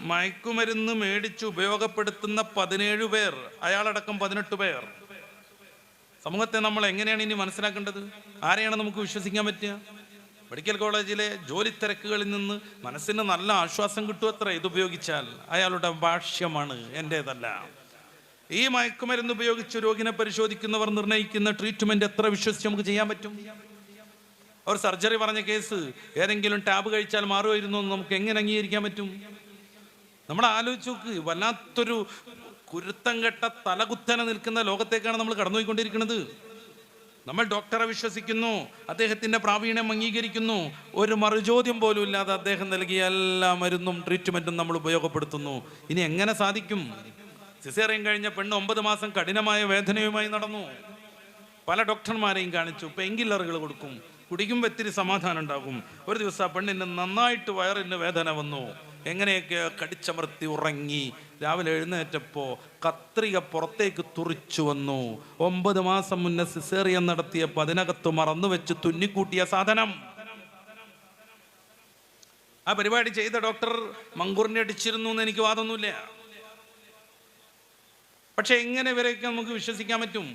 മയക്കുമരുന്ന് മേടിച്ച് ഉപയോഗപ്പെടുത്തുന്ന 17 പേർ, അയാളടക്കം 18 പേർ. സമൂഹത്തെ നമ്മൾ എങ്ങനെയാണ് ഇനി മനസ്സിലാക്കേണ്ടത്? ആരെയാണ് നമുക്ക് വിശ്വസിക്കാൻ പറ്റുക? മെഡിക്കൽ കോളേജിലെ ജോലി തിരക്കുകളിൽ നിന്ന് മനസ്സിന് നല്ല ആശ്വാസം കിട്ടുമത്ര ഇതുപയോഗിച്ചാൽ. അയാളുടെ ഭാഷ്യമാണ്, എൻ്റേതല്ല. ഈ മയക്കുമരുന്ന് ഉപയോഗിച്ച് രോഗിനെ പരിശോധിക്കുന്നവർ നിർണ്ണയിക്കുന്ന ട്രീറ്റ്മെന്റ് എത്ര വിശ്വസിച്ച് നമുക്ക് ചെയ്യാൻ പറ്റും? ഒരു സർജറി പറഞ്ഞ കേസ് ഏതെങ്കിലും ടാബ് കഴിച്ചാൽ മാറുമായിരുന്നു എന്ന് നമുക്ക് എങ്ങനെ അംഗീകരിക്കാൻ പറ്റും? നമ്മൾ ആലോചിച്ച് നോക്ക്. വല്ലാത്തൊരു കുരുത്തം കെട്ട തലകുത്തനെ നിൽക്കുന്ന ലോകത്തേക്കാണ് നമ്മൾ കടന്നുപോയിക്കൊണ്ടിരിക്കുന്നത്. നമ്മൾ ഡോക്ടറെ വിശ്വസിക്കുന്നു, അദ്ദേഹത്തിൻ്റെ പ്രാവീണ്യം അംഗീകരിക്കുന്നു, ഒരു മറുചോദ്യം പോലും ഇല്ലാതെ അദ്ദേഹം നൽകിയ എല്ലാ മരുന്നും ട്രീറ്റ്മെൻറ്റും നമ്മൾ ഉപയോഗപ്പെടുത്തുന്നു. ഇനി എങ്ങനെ സാധിക്കും? സിസേറിയൻ കഴിഞ്ഞ പെണ്ണ് 9 മാസം കഠിനമായ വേദനയുമായി നടന്നു. പല ഡോക്ടർമാരെയും കാണിച്ചു, പെയിൻ കില്ലറുകൾ കൊടുക്കും, കുടിക്കുമ്പോൾ ഇത്തിരി സമാധാനം ഉണ്ടാകും. ഒരു ദിവസം ആ പെണ്ണിന് നന്നായിട്ട് വയറിന് വേദന വന്നു. എങ്ങനെയൊക്കെ കടിച്ചമർത്തി ഉറങ്ങി. രാവിലെ എഴുന്നേറ്റപ്പോൾ കത്രിക പുറത്തേക്ക് തുറിച്ചു വന്നു. 9 മാസം മുന്നേ സിസേറിയൻ നടത്തിയപ്പോൾ അതിനകത്ത് മറന്നു വെച്ച് തുന്നിക്കൂട്ടിയ സാധനം. ആ പരിപാടി ചെയ്ത ഡോക്ടർ മങ്കൂറിനെ അടിച്ചിരുന്നു എന്ന് എനിക്ക് വാദമൊന്നുമില്ല. പക്ഷെ എങ്ങനെ ഇവരെയൊക്കെ നമുക്ക് വിശ്വസിക്കാൻ പറ്റും?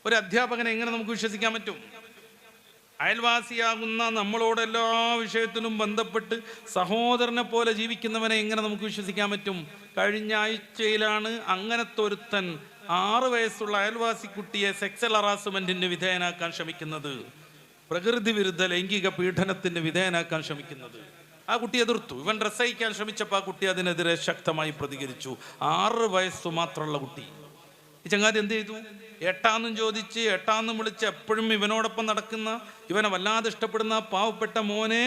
ഒരു അധ്യാപകനെ എങ്ങനെ നമുക്ക് വിശ്വസിക്കാൻ പറ്റും? അയൽവാസിയാകുന്ന നമ്മളോട് എല്ലാ വിഷയത്തിലും ബന്ധപ്പെട്ട് സഹോദരനെ പോലെ ജീവിക്കുന്നവനെ എങ്ങനെ നമുക്ക് വിശ്വസിക്കാൻ പറ്റും? കഴിഞ്ഞ ആഴ്ചയിലാണ് അങ്ങനത്തെ ഒരുത്തൻ 6 വയസ്സുള്ള അയൽവാസി കുട്ടിയെ സെക്സൽ ഹറാസ്മെന്റിന് വിധേയനാക്കാൻ ശ്രമിക്കുന്നത്, പ്രകൃതി വിരുദ്ധ ലൈംഗിക പീഡനത്തിന് വിധേയനാക്കാൻ ശ്രമിക്കുന്നത്. ആ കുട്ടി എതിർത്തു. ഇവൻ ഡ്രസ്സ് അയക്കാൻ ശ്രമിച്ചപ്പോൾ ആ കുട്ടി അതിനെതിരെ ശക്തമായി പ്രതികരിച്ചു. 6 വയസ്സു മാത്രമുള്ള കുട്ടി. ഈ ചങ്ങാതി എന്ത് ചെയ്തു? ഏട്ടാന്നും ചോദിച്ച് ഏട്ടാന്നും വിളിച്ച് എപ്പോഴും ഇവനോടൊപ്പം നടക്കുന്ന, ഇവനെ വല്ലാതെ ഇഷ്ടപ്പെടുന്ന പാവപ്പെട്ട മോനെ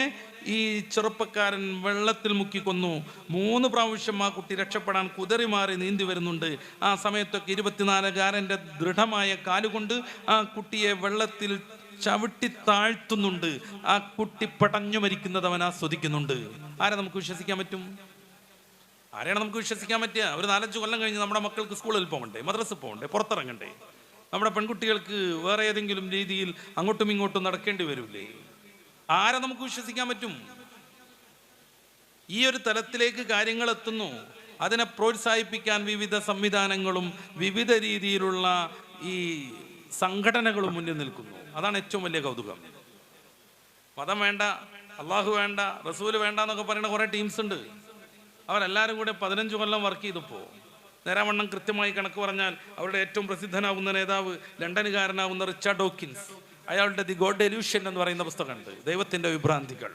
ഈ ചെറുപ്പക്കാരൻ വെള്ളത്തിൽ മുക്കിക്കൊന്നു. 3 പ്രാവശ്യം ആ കുട്ടി രക്ഷപ്പെടാൻ കുതറി മാറി നീന്തി വരുന്നുണ്ട്. ആ സമയത്തൊക്കെ 24-കാരൻ്റെ ദൃഢമായ കാലുകൊണ്ട് ആ കുട്ടിയെ വെള്ളത്തിൽ ചവിട്ടി താഴ്ത്തുന്നുണ്ട്. ആ കുട്ടി പടഞ്ഞു മരിക്കുന്നത് അവൻ ആസ്വദിക്കുന്നുണ്ട്. ആരെ നമുക്ക് വിശ്വസിക്കാൻ പറ്റും? ആരെയാണ് നമുക്ക് വിശ്വസിക്കാൻ പറ്റുക? ഒരു 4-5 കൊല്ലം കഴിഞ്ഞ് നമ്മുടെ മക്കൾക്ക് സ്കൂളിൽ പോകണ്ടേ, മദ്രസയിൽ പോകണ്ടേ, പുറത്തിറങ്ങണ്ടേ? നമ്മുടെ പെൺകുട്ടികൾക്ക് വേറെ ഏതെങ്കിലും രീതിയിൽ അങ്ങോട്ടും ഇങ്ങോട്ടും നടക്കേണ്ടി വരില്ലേ? ആരെ നമുക്ക് വിശ്വസിക്കാൻ പറ്റും? ഈ ഒരു തലത്തിലേക്ക് കാര്യങ്ങൾ എത്തുന്നു. അതിനെ പ്രോത്സാഹിപ്പിക്കാൻ വിവിധ സംവിധാനങ്ങളും വിവിധ രീതിയിലുള്ള ഈ സംഘടനകളും മുന്നിൽ നിൽക്കുന്നു. അതാണ് ഏറ്റവും വലിയ കൗതുകം. മതം വേണ്ട, അള്ളാഹു വേണ്ട, റസൂല് വേണ്ട എന്നൊക്കെ പറയുന്ന കുറേ ടീംസ് ഉണ്ട്. അവരെല്ലാവരും കൂടെ 15 കൊല്ലം വർക്ക് ചെയ്തപ്പോൾ നേരാവണ്ണം കൃത്യമായി കണക്ക് പറഞ്ഞാൽ അവരുടെ ഏറ്റവും പ്രസിദ്ധനാകുന്ന നേതാവ് ലണ്ടനുകാരനാകുന്ന റിച്ചാർഡ് ഡോക്കിൻസ്, അയാളുടെ ദി ഗോഡ് ഡെലൂഷൻ എന്ന് പറയുന്ന പുസ്തകമുണ്ട്, ദൈവത്തിൻ്റെ വിഭ്രാന്തികൾ.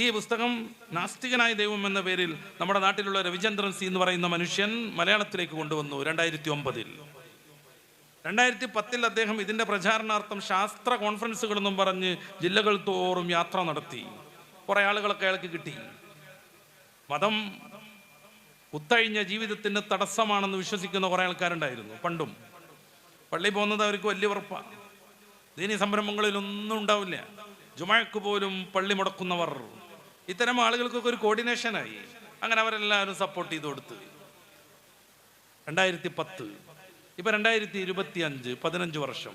ഈ പുസ്തകം നാസ്തികനായ ദൈവം എന്ന പേരിൽ നമ്മുടെ നാട്ടിലുള്ള രവിചന്ദ്രൻ സി എന്ന് പറയുന്ന മനുഷ്യൻ മലയാളത്തിലേക്ക് കൊണ്ടുവന്നു 2009-ൽ. 2010-ൽ അദ്ദേഹം ഇതിൻ്റെ പ്രചാരണാർത്ഥം ശാസ്ത്ര കോൺഫറൻസുകളെന്നും പറഞ്ഞ് ജില്ലകൾ തോറും യാത്ര നടത്തി. കുറേ ആളുകളൊക്കെ അയാൾക്ക് കിട്ടി. മതം കുത്തഴിഞ്ഞ ജീവിതത്തിന് തടസ്സമാണെന്ന് വിശ്വസിക്കുന്ന കുറേ ആൾക്കാരുണ്ടായിരുന്നു പണ്ടും. പള്ളി പോകുന്നത് അവർക്ക് വലിയ ഉറപ്പാണ്. ദീനി സംരംഭങ്ങളിലൊന്നും ഉണ്ടാവില്ല. ജുമഅക്ക് പോലും പള്ളി മുടക്കുന്നവർ, ഇത്തരം ആളുകൾക്കൊക്കെ ഒരു കോർഡിനേഷനായി. അങ്ങനെ അവരെല്ലാവരും സപ്പോർട്ട് ചെയ്ത് കൊടുത്ത് 2010, ഇപ്പം 2025, 15 വർഷം.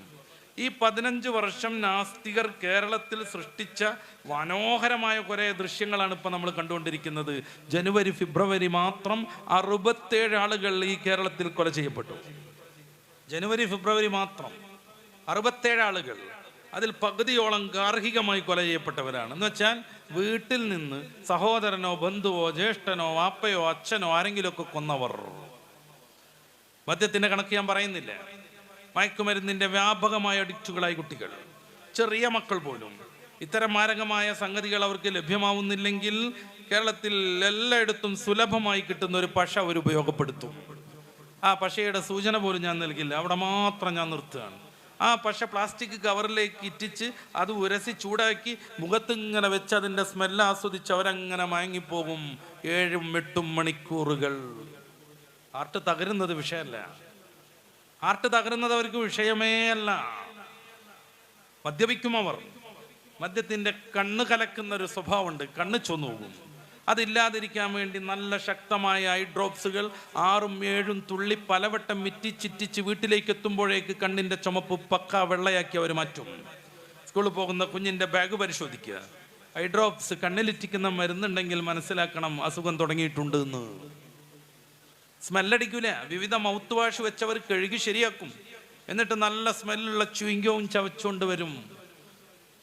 ഈ 15 വർഷം നാസ്തികർ കേരളത്തിൽ സൃഷ്ടിച്ച മനോഹരമായ കുറേ ദൃശ്യങ്ങളാണ് ഇപ്പം നമ്മൾ കണ്ടുകൊണ്ടിരിക്കുന്നത്. ജനുവരി, ഫെബ്രുവരി മാത്രം 67 ആളുകൾ ഈ കേരളത്തിൽ കൊല ചെയ്യപ്പെട്ടു. ജനുവരി, ഫെബ്രുവരി മാത്രം 67 ആളുകൾ. അതിൽ പകുതിയോളം ഗാർഹികമായി കൊല ചെയ്യപ്പെട്ടവരാണ്. എന്ന് വെച്ചാൽ വീട്ടിൽ നിന്ന് സഹോദരനോ ബന്ധുവോ ജ്യേഷ്ഠനോ വാപ്പയോ അച്ഛനോ ആരെങ്കിലുമൊക്കെ കൊന്നവർ. മദ്യത്തിൻ്റെ കണക്ക് ഞാൻ പറയുന്നില്ല. മയക്കുമരുന്നിൻ്റെ വ്യാപകമായ അഡിക്റ്റുകളായി കുട്ടികൾ, ചെറിയ മക്കൾ പോലും. ഇത്തരം മാരകമായ സംഗതികൾ അവർക്ക് ലഭ്യമാവുന്നില്ലെങ്കിൽ കേരളത്തിൽ എല്ലായിടത്തും സുലഭമായി കിട്ടുന്ന ഒരു പശ അവർ ഉപയോഗപ്പെടുത്തും. ആ പശയുടെ സൂചന പോലും ഞാൻ നൽകില്ല, അവിടെ മാത്രം ഞാൻ നിർത്തുകയാണ്. ആ പശ പ്ലാസ്റ്റിക് കവറിലേക്ക് ഇറ്റിച്ച് അത് ഉരസി ചൂടാക്കി മുഖത്തിങ്ങനെ വെച്ച് അതിൻ്റെ സ്മെല്ല് ആസ്വദിച്ച് അവരങ്ങനെ മയങ്ങിപ്പോകും 7-8 മണിക്കൂറുകൾ. ഹാർട്ട് തകരുന്നത് വിഷയമല്ല, ഹാർട്ട് തകരുന്നത് അവർക്ക് വിഷയമേ അല്ല. മദ്യപിക്കും അവർ. മദ്യത്തിൻ്റെ കണ്ണ് കലക്കുന്ന ഒരു സ്വഭാവമുണ്ട്, കണ്ണ് ചൊന്നുപോകും. അതില്ലാതിരിക്കാൻ വേണ്ടി നല്ല ശക്തമായ ഐ ഡ്രോപ്സുകൾ 6-7 തുള്ളി പലവട്ടം മിറ്റിച്ചിറ്റിച്ച് വീട്ടിലേക്ക് എത്തുമ്പോഴേക്ക് കണ്ണിൻ്റെ ചുമപ്പ് പക്ക വെള്ളയാക്കി അവർ മാറ്റും. സ്കൂളിൽ പോകുന്ന കുഞ്ഞിൻ്റെ ബാഗ് പരിശോധിക്കുക. ഐ ഡ്രോപ്സ് കണ്ണിലിറ്റിക്കുന്ന മരുന്നുണ്ടെങ്കിൽ മനസ്സിലാക്കണം അസുഖം തുടങ്ങിയിട്ടുണ്ട് എന്ന്. സ്മെല്ലടിക്കൂല. വിവിധ മൗത്ത് വാഷ് വെച്ചവർ കഴുകി ശരിയാക്കും. എന്നിട്ട് നല്ല സ്മെല്ലുള്ള ച്യൂയിങ്കവും ചവച്ചുകൊണ്ട് വരും.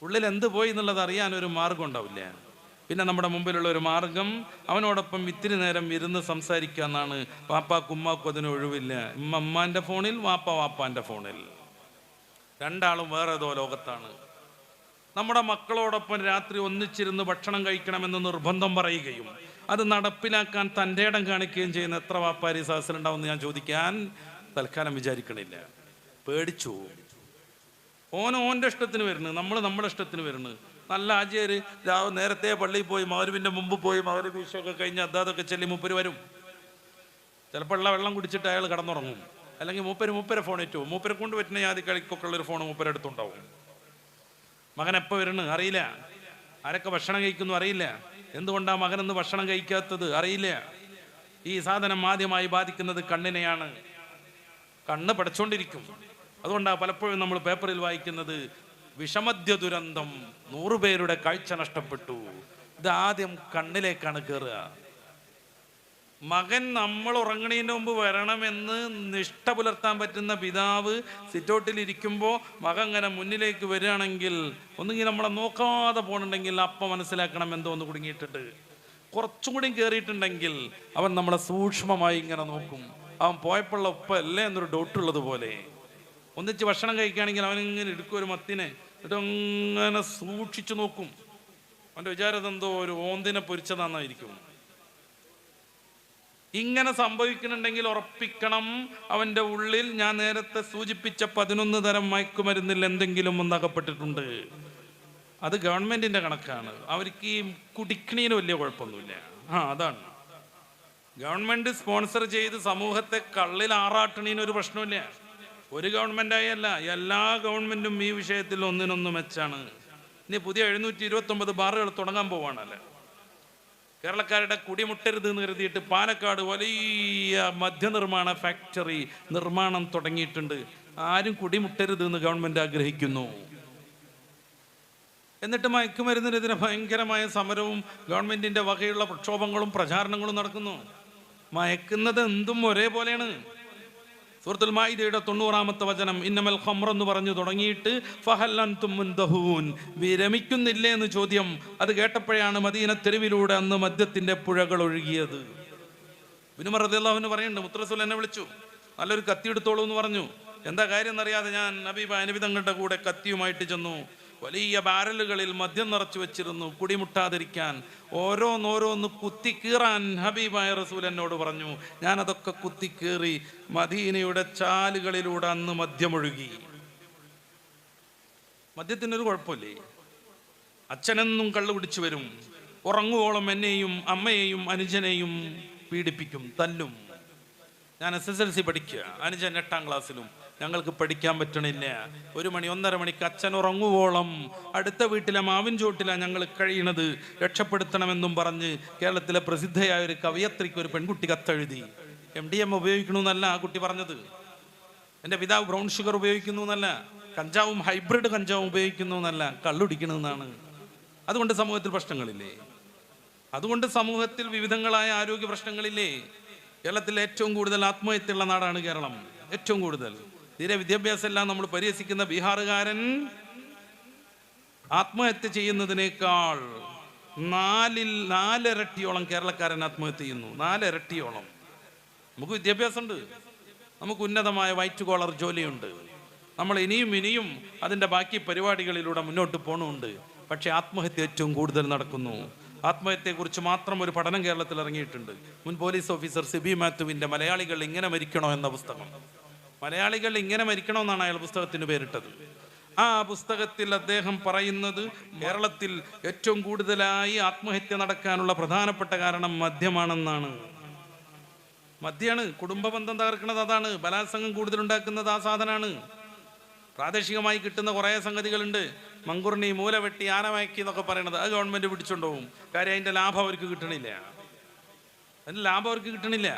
ഉള്ളിൽ എന്ത് പോയി എന്നുള്ളത് അറിയാൻ ഒരു മാർഗം ഉണ്ടാവില്ല. പിന്നെ നമ്മുടെ മുമ്പിലുള്ള ഒരു മാർഗം അവനോടൊപ്പം ഇത്തിരി നേരം ഇരുന്ന് സംസാരിക്കുക എന്നാണ്. വാപ്പാക്കും ഉമ്മാക്കും അതിന് ഒഴിവില്ല. ഉമ്മാൻ്റെ ഫോണിൽ, വാപ്പാൻ്റെ ഫോണിൽ. രണ്ടാളും വേറെ ഏതോ ലോകത്താണ്. നമ്മുടെ മക്കളോടൊപ്പം രാത്രി ഒന്നിച്ചിരുന്ന് ഭക്ഷണം കഴിക്കണമെന്ന് നിർബന്ധം പറയുകയും അത് നടപ്പിലാക്കാൻ തൻ്റെ ഇടം കാണിക്കുകയും ചെയ്യുന്ന എത്ര വാപ്പാരി സഹസിലുണ്ടാവുമെന്ന് ഞാൻ ചോദിക്കാൻ തൽക്കാലം വിചാരിക്കണില്ല. പേടിച്ചു. ഓൻ്റെ ഇഷ്ടത്തിന് വരുന്നു, നമ്മൾ നമ്മുടെ ഇഷ്ടത്തിന് വരുന്നു. നല്ല ആചാര് നേരത്തെ പള്ളിയിൽ പോയി മഗ്‌രിബിൻ്റെ മുമ്പ് പോയി മഗ്‌രിബ് ഇശയൊക്കെ കഴിഞ്ഞ് അദ്ദാതൊക്കെ ചൊല്ലി മൂപ്പര് വരും. ചിലപ്പോൾ ഉള്ള വെള്ളം കുടിച്ചിട്ട് അയാൾ കിടന്നുറങ്ങും. അല്ലെങ്കിൽ മൂപ്പരെ ഫോണിറ്റു മൂപ്പരെ കൊണ്ട് പറ്റുന്ന ജാതി കളിക്കൊക്കെ ഉള്ളൊരു ഫോൺ മൂപ്പരെ അടുത്തുണ്ടാവും. മകൻ എപ്പോൾ വരുന്നു അറിയില്ല, ആരൊക്കെ ഭക്ഷണം കഴിക്കുന്നു അറിയില്ല, എന്തുകൊണ്ടാണ് മകനെന്ന് ഭക്ഷണം കഴിക്കാത്തത് അറിയില്ല. ഈ സാധനം ആദ്യമായി ബാധിക്കുന്നത് കണ്ണിനെയാണ്. കണ്ണ് പഠിച്ചുകൊണ്ടിരിക്കും. അതുകൊണ്ടാണ് പലപ്പോഴും നമ്മൾ പേപ്പറിൽ വായിക്കുന്നത് വിഷമദ്യ ദുരന്തം, 100 പേരുടെ കാഴ്ച നഷ്ടപ്പെട്ടു. ഇത് ആദ്യം കണ്ണിലേക്കാണ് കയറുക. മകൻ നമ്മൾ ഉറങ്ങണതിന് മുമ്പ് വരണമെന്ന് നിഷ്ഠ പുലർത്താൻ പറ്റുന്ന പിതാവ് സിറ്റൗട്ടിൽ ഇരിക്കുമ്പോൾ മകൻ ഇങ്ങനെ മുന്നിലേക്ക് വരികയാണെങ്കിൽ ഒന്നുകിൽ നമ്മളെ നോക്കാതെ പോകണമെങ്കിൽ അപ്പം മനസ്സിലാക്കണം എന്തോ ഒന്ന് കുടുങ്ങിയിട്ടുണ്ട്. കുറച്ചും കൂടി കയറിയിട്ടുണ്ടെങ്കിൽ അവൻ നമ്മളെ സൂക്ഷ്മമായി ഇങ്ങനെ നോക്കും. അവൻ പോയപ്പോഴുള്ള ഉപ്പല്ലേ എന്നൊരു ഡൗട്ടുള്ളത് പോലെ. ഒന്നിച്ച് ഭക്ഷണം കഴിക്കുകയാണെങ്കിൽ അവനിങ്ങനെ എടുക്കും ഒരു മത്തിനെ, എന്നിട്ട് അങ്ങനെ സൂക്ഷിച്ചു നോക്കും. അവൻ്റെ വിചാരം എന്തോ ഒരു ഓന്തിനെ പൊരിച്ചതാണെന്നായിരിക്കും. ഇങ്ങനെ സംഭവിക്കുന്നുണ്ടെങ്കിൽ ഉറപ്പിക്കണം അവൻ്റെ ഉള്ളിൽ ഞാൻ നേരത്തെ സൂചിപ്പിച്ച 11 തരം മയക്കുമരുന്നിൽ എന്തെങ്കിലും ഒന്നകപ്പെട്ടിട്ടുണ്ട്. അത് ഗവൺമെൻറ്റിൻ്റെ കണക്കാണ്. അവർക്ക് ഈ കുടിക്കണീന് വലിയ കുഴപ്പമൊന്നുമില്ല. അതാണ് ഗവൺമെൻറ് സ്പോൺസർ ചെയ്ത് സമൂഹത്തെ കള്ളിൽ ആറാട്ടണീനൊരു പ്രശ്നമില്ല. ഒരു ഗവൺമെൻറ്റായല്ല, എല്ലാ ഗവൺമെൻറ്റും ഈ വിഷയത്തിൽ ഒന്നിനൊന്ന് മെച്ചാണ്. ഇനി പുതിയ 729 ബാറുകൾ തുടങ്ങാൻ പോവാണല്ലേ. കേരളക്കാരുടെ കുടിമുട്ടരുത് എന്ന് കരുതിയിട്ട് പാലക്കാട് വലിയ മദ്യനിർമ്മാണ ഫാക്ടറി നിർമ്മാണം തുടങ്ങിയിട്ടുണ്ട്. ആരും കുടിമുട്ടരുത് എന്ന് ഗവൺമെൻറ് ആഗ്രഹിക്കുന്നു. എന്നിട്ട് മയക്കുമരുന്നിനെതിരെ ഭയങ്കരമായ സമരവും ഗവൺമെൻറ്റിൻ്റെ വകയുള്ള പ്രക്ഷോഭങ്ങളും പ്രചാരണങ്ങളും നടക്കുന്നു. മയക്കുന്നത് എന്തും ഒരേപോലെയാണ്. സൂറത്തുൽ മാഇദയുടെ 90-ാമത്തെ വചനം ഇന്നമൽ ഖംർ എന്ന് പറഞ്ഞു തുടങ്ങിയിട്ട് ഫഹൽ അൻതും മുൻതഹൂൻ, വിരമിക്കുന്നില്ലേ എന്ന് ചോദ്യം. അത് കേട്ടപ്പോഴാണ് മദീന തെരുവിലൂടെ അന്ന് മദ്യത്തിൻ്റെ പുഴകൾ ഒഴുകിയത്. ഇബ്നു ഉമർ റളിയല്ലാഹു അൻഹു പറയുന്നുണ്ട്, മുത്തറസൂൽ എന്നെ വിളിച്ചു, നല്ലൊരു കത്തി എടുത്തോളൂ എന്ന് പറഞ്ഞു. എന്താ കാര്യം എന്നറിയാതെ ഞാൻ നബി തങ്ങളുടെ കൂടെ കത്തിയുമായിട്ട് ചെന്നു. വലിയ ബാരലുകളിൽ മദ്യം നിറച്ചു വെച്ചിരുന്നു കുടിമുട്ടാതിരിക്കാൻ. ഓരോന്നോരോന്ന് കുത്തിക്കീറാൻ ഹബീബായ റസൂൽ എന്നോട് പറഞ്ഞു. ഞാനതൊക്കെ കുത്തിക്കീറി മദീനയുടെ ചാലുകളിലൂടെ അന്ന് മദ്യമൊഴുകി. മദ്യത്തിനൊരു കുഴപ്പമില്ലേ? അച്ഛനെന്നും കള്ളു പിടിച്ചു വരും. ഉറങ്ങുവോളം എന്നെയും അമ്മയെയും അനുജനെയും പീഡിപ്പിക്കും, തല്ലും. ഞാൻ SSLC പഠിക്കുക, അനുജൻ 8ാം ക്ലാസ്സിലും. ഞങ്ങൾക്ക് പഠിക്കാൻ പറ്റണില്ല. 1 മണി 1:30 മണിക്ക് അച്ഛൻ ഉറങ്ങുവോളം അടുത്ത വീട്ടിലെ മാവിൻ ചോട്ടിലാണ് ഞങ്ങൾ കഴിയണത്, രക്ഷപ്പെടുത്തണമെന്നും പറഞ്ഞ് കേരളത്തിലെ പ്രസിദ്ധയായ ഒരു കവയത്രിക്ക് ഒരു പെൺകുട്ടി കത്തെഴുതി. MDMA ഉപയോഗിക്കണമെന്നല്ല ആ കുട്ടി പറഞ്ഞത്. എൻ്റെ പിതാവ് ബ്രൗൺ ഷുഗർ ഉപയോഗിക്കുന്നു എന്നല്ല, കഞ്ചാവും ഹൈബ്രിഡ് കഞ്ചാവും ഉപയോഗിക്കുന്നു എന്നല്ല, കള്ളുടിക്കണമെന്നാണ്. അതുകൊണ്ട് സമൂഹത്തിൽ പ്രശ്നങ്ങളില്ലേ? അതുകൊണ്ട് സമൂഹത്തിൽ വിവിധങ്ങളായ ആരോഗ്യ പ്രശ്നങ്ങളില്ലേ? കേരളത്തിൽ ഏറ്റവും കൂടുതൽ ആത്മഹത്യയുള്ള നാടാണ് കേരളം. ഏറ്റവും കൂടുതൽ. തീരെ വിദ്യാഭ്യാസം എല്ലാം നമ്മൾ പരിഹസിക്കുന്ന ബീഹാറുകാരൻ ആത്മഹത്യ ചെയ്യുന്നതിനേക്കാൾ 4 ഇരട്ടിയോളം കേരളക്കാരൻ ആത്മഹത്യ ചെയ്യുന്നു. 4 ഇരട്ടിയോളം. നമുക്ക് വിദ്യാഭ്യാസമുണ്ട്, നമുക്ക് ഉന്നതമായ വൈറ്റ് കോളർ ജോലിയുണ്ട്, നമ്മൾ ഇനിയും അതിൻ്റെ ബാക്കി പരിപാടികളിലൂടെ മുന്നോട്ട് പോകണമുണ്ട്. പക്ഷേ ആത്മഹത്യ ഏറ്റവും കൂടുതൽ നടക്കുന്നു. ആത്മഹത്യയെക്കുറിച്ച് മാത്രം ഒരു പഠനം കേരളത്തിൽ ഇറങ്ങിയിട്ടുണ്ട്. മുൻ പോലീസ് ഓഫീസർ സിബി മാത്യുവിൻ്റെ മലയാളികൾ ഇങ്ങനെ മരിക്കണോ എന്ന പുസ്തകം. മലയാളികൾ ഇങ്ങനെ മരിക്കണോ എന്നാണ് അയാൾ പുസ്തകത്തിന് പേരിട്ടത്. ആ പുസ്തകത്തിൽ അദ്ദേഹം പറയുന്നത് കേരളത്തിൽ ഏറ്റവും കൂടുതലായി ആത്മഹത്യ നടക്കാനുള്ള പ്രധാനപ്പെട്ട കാരണം മദ്യമാണെന്നാണ്. മദ്യമാണ് കുടുംബ ബന്ധം തകർക്കുന്നത്, അതാണ് ബലാത്സംഗം കൂടുതലുണ്ടാക്കുന്നത്, ആ സാധനമാണ്. പ്രാദേശികമായി കിട്ടുന്ന കുറേ സംഗതികളുണ്ട്. മങ്കുർണി, മൂലവെട്ടി, ആനമയക്കി എന്നൊക്കെ പറയണത് അത് ഗവൺമെൻറ് പിടിച്ചുകൊണ്ടുപോകും. കാര്യം അതിൻ്റെ ലാഭം അവർക്ക് കിട്ടണില്ല.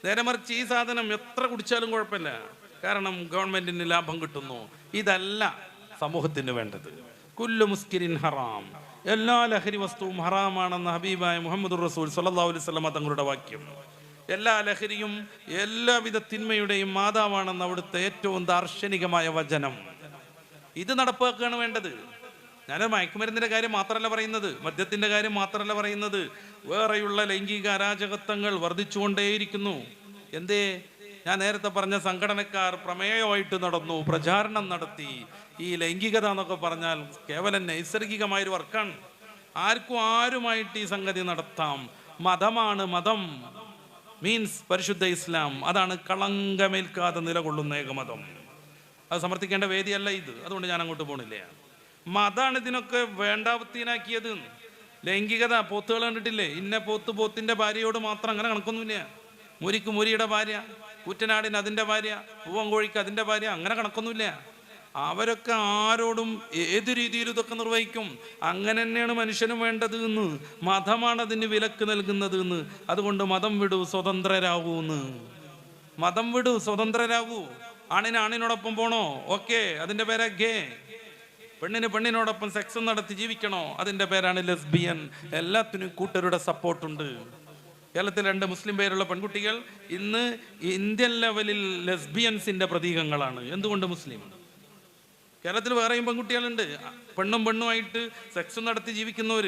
നേരെ മറിച്ച് ഈ സാധനം എത്ര കുടിച്ചാലും കുഴപ്പമില്ല, കാരണം ഗവൺമെൻറ്റിന് ലാഭം കിട്ടുന്നു. ഇതല്ല സമൂഹത്തിന് വേണ്ടത്. കുല്ലു മുസ്കിരിൻ ഹറാം, എല്ലാ ലഹരി വസ്തുവും ഹറാമാണെന്ന ഹബീബായ മുഹമ്മദുർ റസൂൽ സ്വല്ലല്ലാഹു അലൈഹി വസല്ലം തങ്ങളുടെ വാക്യം. എല്ലാ ലഹരിയും എല്ലാവിധ തിന്മയുടെയും മാതാവാണെന്ന് അവിടുത്തെ ഏറ്റവും ദാർശനികമായ വചനം. ഇത് നടപ്പാക്കുകയാണ് വേണ്ടത്. ഞാൻ മയക്കുമരുന്നിൻ്റെ കാര്യം മാത്രമല്ല പറയുന്നത്, മദ്യത്തിൻ്റെ കാര്യം മാത്രമല്ല പറയുന്നത്. വേറെയുള്ള ലൈംഗിക അരാജകത്വങ്ങൾ വർദ്ധിച്ചുകൊണ്ടേയിരിക്കുന്നു. എന്തേ? ഞാൻ നേരത്തെ പറഞ്ഞ സംഘടനക്കാർ പ്രമേയമായിട്ട് നടന്നു, പ്രചാരണം നടത്തി. ഈ ലൈംഗികത എന്നൊക്കെ പറഞ്ഞാൽ കേവലം നൈസർഗികമായൊരു വർക്കാണ്. ആരുമായിട്ട് ഈ സംഗതി നടത്താം. മതമാണ് മതം, മീൻസ് പരിശുദ്ധ ഇസ്ലാം. അതാണ് കളങ്കമേൽക്കാതെ നിലകൊള്ളുന്ന ഏകമതം. അത് സമർത്ഥിക്കേണ്ട വേദിയല്ല ഇത്. അതുകൊണ്ട് ഞാൻ അങ്ങോട്ട് പോണില്ല. മതാണ് ഇതിനൊക്കെ വേണ്ടാവത്തീനാക്കിയത്. ലൈംഗികത, പോത്തുകൾ കണ്ടിട്ടില്ലേ? ഇന്ന പോത്തിൻ്റെ ഭാര്യയോട് മാത്രം അങ്ങനെ കണക്കൊന്നുമില്ല. മുരിക്ക് മുരിയുടെ ഭാര്യ, കുറ്റനാടിന് അതിൻ്റെ ഭാര്യ, പൂവൻകോഴിക്ക് അതിൻ്റെ ഭാര്യ, അങ്ങനെ കണക്കൊന്നുമില്ല. അവരൊക്കെ ആരോടും ഏത് രീതിയിൽ ഇതൊക്കെ നിർവഹിക്കും. അങ്ങനെ തന്നെയാണ് മനുഷ്യനും വേണ്ടത് എന്ന്. മതമാണ് അതിന് വിലക്ക് നൽകുന്നത് എന്ന്. അതുകൊണ്ട് മതം വിടൂ, സ്വതന്ത്രരാകൂ എന്ന്. മതം വിടൂ, സ്വതന്ത്രരാകൂ. ആണിന് ആണിനോടൊപ്പം പോണോ? ഓക്കെ, അതിൻ്റെ പേരാ ഗേ. പെണ്ണിന് പെണ്ണിനോടൊപ്പം സെക്സ് നടത്തി ജീവിക്കണോ? അതിൻ്റെ പേരാണ് ലെസ്ബിയൻ. എല്ലാത്തിനും കൂട്ടരുടെ സപ്പോർട്ടുണ്ട്. കേരളത്തിൽ 2 മുസ്ലിം പേരുള്ള പെൺകുട്ടികൾ ഇന്ന് ഇന്ത്യൻ ലെവലിൽ ലെസ്ബിയൻസിൻ്റെ പ്രതീകങ്ങളാണ്. എന്തുകൊണ്ട്? മുസ്ലിം. കേരളത്തിൽ വേറെയും പെൺകുട്ടികളുണ്ട്, പെണ്ണുമായിട്ട് സെക്സ് നടത്തി ജീവിക്കുന്നവർ,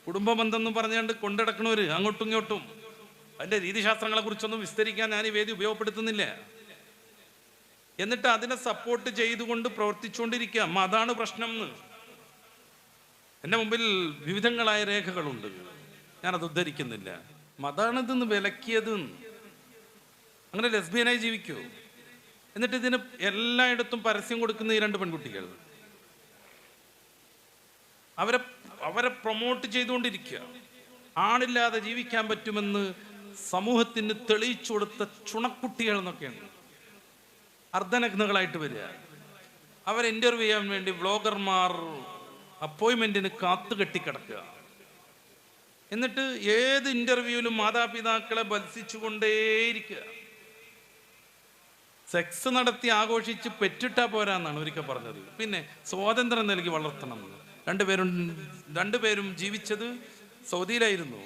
കുടുംബ ബന്ധം എന്ന് പറഞ്ഞുകൊണ്ട് കൊണ്ടിടക്കണവർ, അങ്ങോട്ടും ഇങ്ങോട്ടും. അതിൻ്റെ രീതിശാസ്ത്രങ്ങളെ കുറിച്ചൊന്നും വിസ്തരിക്കാൻ ഞാൻ ഈ വേദി ഉപയോഗപ്പെടുത്തുന്നില്ല. എന്നിട്ട് അതിനെ സപ്പോർട്ട് ചെയ്തുകൊണ്ട് പ്രവർത്തിച്ചുകൊണ്ടിരിക്കുക. അതാണ് പ്രശ്നം എന്ന്. എൻ്റെ മുമ്പിൽ വിവിധങ്ങളായ രേഖകളുണ്ട്, ഞാനത് ഉദ്ധരിക്കുന്നില്ല. മതാണിതെന്ന് വിലക്കിയത്. അങ്ങനെ ലെസ്ബിയനായി ജീവിക്കൂ. എന്നിട്ട് ഇതിന് എല്ലായിടത്തും പരസ്യം കൊടുക്കുന്ന ഈ 2 പെൺകുട്ടികൾ അവരെ പ്രൊമോട്ട് ചെയ്തുകൊണ്ടിരിക്കുക. ആണില്ലാതെ ജീവിക്കാൻ പറ്റുമെന്ന് സമൂഹത്തിന് തെളിയിച്ചു കൊടുത്ത ചുണക്കുട്ടികൾ എന്നൊക്കെയാണ്. അർദ്ധനഗ്നകളായിട്ട് വരിക. അവരെ ഇൻ്റർവ്യൂ ചെയ്യാൻ വേണ്ടി വ്ളോഗർമാർ അപ്പോയിൻമെൻറ്റിന് കാത്തുകെട്ടിക്കിടക്കുക. എന്നിട്ട് ഏത് ഇൻ്റർവ്യൂവിലും മാതാപിതാക്കളെ ഭത്സിച്ചുകൊണ്ടേയിരിക്കുക. സെക്സ് നടത്തി ആഘോഷിച്ച് പെറ്റിട്ടാ പോരാന്നാണ് ഒരിക്കൽ പറഞ്ഞത്. പിന്നെ സ്വാതന്ത്ര്യം നൽകി വളർത്തണം. രണ്ടുപേരും ജീവിച്ചത് സൗദിയിലായിരുന്നു.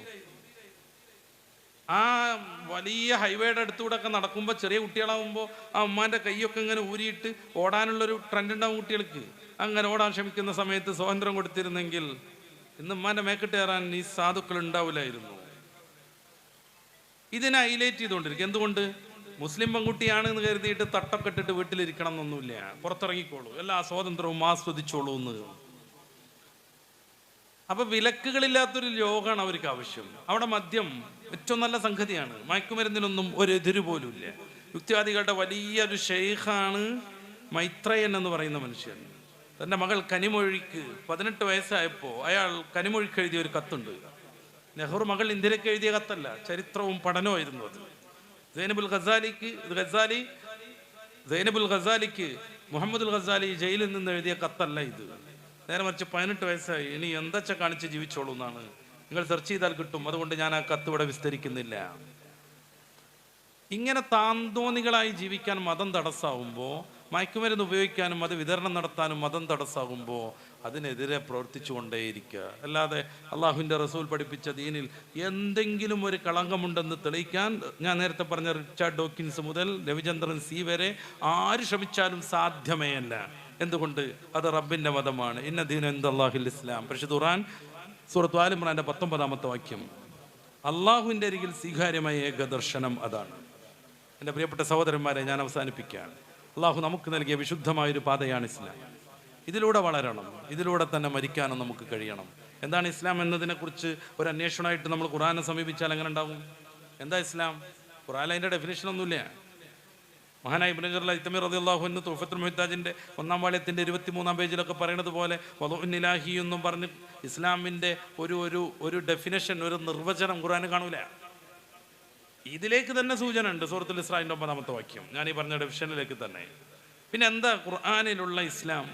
ആ വലിയ ഹൈവേയുടെ അടുത്തൂടെ ഒക്കെ നടക്കുമ്പോൾ ചെറിയ കുട്ടികളാകുമ്പോൾ ആ ഉമ്മാൻ്റെ കൈയൊക്കെ ഇങ്ങനെ ഊരിയിട്ട് ഓടാനുള്ളൊരു ട്രെൻഡ് ഉണ്ടാവും കുട്ടികൾക്ക്. അങ്ങനെ ഓടാൻ ശ്രമിക്കുന്ന സമയത്ത് സ്വാതന്ത്ര്യം കൊടുത്തിരുന്നെങ്കിൽ ഇന്ന് ഉമ്മാൻ്റെ മേക്കിട്ട് കയറാൻ ഈ സാധുക്കൾ ഉണ്ടാവില്ലായിരുന്നു. ഇതിനെ ഹൈലൈറ്റ് ചെയ്തുകൊണ്ടിരിക്കും. എന്തുകൊണ്ട്? മുസ്ലിം പെൺകുട്ടിയാണ് എന്ന് കരുതിയിട്ട് തട്ടൊക്കെ ഇട്ടിട്ട് വീട്ടിലിരിക്കണം എന്നൊന്നുമില്ല. പുറത്തിറങ്ങിക്കോളൂ, എല്ലാ സ്വാതന്ത്ര്യവും ആസ്വദിച്ചോളൂ എന്ന്. അപ്പൊ വിലക്കുകളില്ലാത്തൊരു ലോകമാണ് അവർക്ക് ആവശ്യം. അവിടെ മദ്യം ഏറ്റവും നല്ല സംഗതിയാണ്. മയക്കുമരുന്നിനൊന്നും ഒരു എതിര് പോലുമില്ല. യുക്തിവാദികളുടെ വലിയൊരു ഷെയ്ഖാണ് മൈത്രയൻ എന്ന് പറയുന്ന മനുഷ്യൻ. തൻ്റെ മകൾ കനിമൊഴിക്ക് 18 വയസ്സായപ്പോൾ അയാൾ കനിമൊഴിക്ക് എഴുതിയ ഒരു കത്തുണ്ട്. നെഹ്റു മകൾ ഇന്ത്യയിലേക്ക് എഴുതിയ കത്തല്ല, ചരിത്രവും പഠനമായിരുന്നു അത്. സൈനബുൽ ഖസാലിക്ക് മുഹമ്മദുൽ ഖസാലി ജയിലിൽ നിന്ന് എഴുതിയ കത്തല്ല ഇത്. നേരെ മറിച്ച് 18 വയസ്സായി, ഇനി എന്താച്ച കാണിച്ച് ജീവിച്ചോളൂ എന്നാണ്. നിങ്ങൾ സെർച്ച് ചെയ്താൽ കിട്ടും. അതുകൊണ്ട് ഞാൻ ആ കത്ത് ഇവിടെ വിസ്തരിക്കുന്നില്ല. ഇങ്ങനെ താന്തോന്നികളായി ജീവിക്കാൻ മതം തടസ്സമാകുമ്പോൾ, മയക്കുമരുന്ന് ഉപയോഗിക്കാനും അത് വിതരണം നടത്താനും മതം തടസ്സമാകുമ്പോൾ അതിനെതിരെ പ്രവർത്തിച്ചു കൊണ്ടേയിരിക്കുക. അല്ലാതെ അള്ളാഹുവിൻ്റെ റസൂൽ പഠിപ്പിച്ച ദീനിൽ എന്തെങ്കിലും ഒരു കളങ്കമുണ്ടെന്ന് തെളിയിക്കാൻ ഞാൻ നേരത്തെ പറഞ്ഞ റിച്ചാർഡ് ഡോക്കിൻസ് മുതൽ രവിചന്ദ്രൻ സി വരെ ആര് ശ്രമിച്ചാലും സാധ്യമേ അല്ല. എന്തുകൊണ്ട്? അത് റബ്ബിൻ്റെ മതമാണ്. ഇന്ന ദീന ഇൻദല്ലാഹിൽ ഇസ്ലാം. പരിശുദ്ധ ഖുർആൻ സൂറത്ത് ആൽ ഇംറാന്റെ 19-ാമത്തെ വാക്യം. അള്ളാഹുവിൻ്റെ അരികിൽ സ്വീകാര്യമായ ഏകദർശനം അതാണ്. എൻ്റെ പ്രിയപ്പെട്ട സഹോദരന്മാരെ, ഞാൻ അവസാനിപ്പിക്കുകയാണ്. അള്ളാഹു നമുക്ക് നൽകിയ വിശുദ്ധമായൊരു പാതയാണ് ഇസ്ലാം. ഇതിലൂടെ വളരണം, ഇതിലൂടെ തന്നെ മരിക്കാനും നമുക്ക് കഴിയണം. എന്താണ് ഇസ്ലാം എന്നതിനെക്കുറിച്ച് ഒരു അന്വേഷണമായിട്ട് നമ്മൾ ഖുർആനെ സമീപിച്ചാൽ എങ്ങനെ ഉണ്ടാവും? എന്താ ഇസ്ലാം? ഖുർആനിൽ അതിൻ്റെ ഡെഫിനേഷനൊന്നുമില്ല. മഹാനായ ഇബ്നു ജറീർ അൽ-തൈമി റളിയല്ലാഹു അൻഹു തുഹ്ഫത്തുൽ മുഹ്താജിൻ്റെ 1-ാം വാള്യത്തിൻ്റെ 23-ാം പേജിലൊക്കെ പറയുന്നത് പോലെ വദഉൻ ഇലാഹി എന്നും പറഞ്ഞ് ഇസ്ലാമിൻ്റെ ഒരു ഡെഫിനേഷൻ, ഒരു നിർവചനം ഖുർആനിൽ കാണൂല. ഇതിലേക്ക് തന്നെ സൂചന ഉണ്ട്. സൂറത്തുൽ ഇസ്രാഇന്റെ 9-ാമത്തെ വാക്യം, ഞാൻ ഈ പറഞ്ഞ ഡെഫിനേഷനിലേക്ക് തന്നെ. പിന്നെ എന്താ ഖുർആനിലുള്ള ഇസ്ലാം?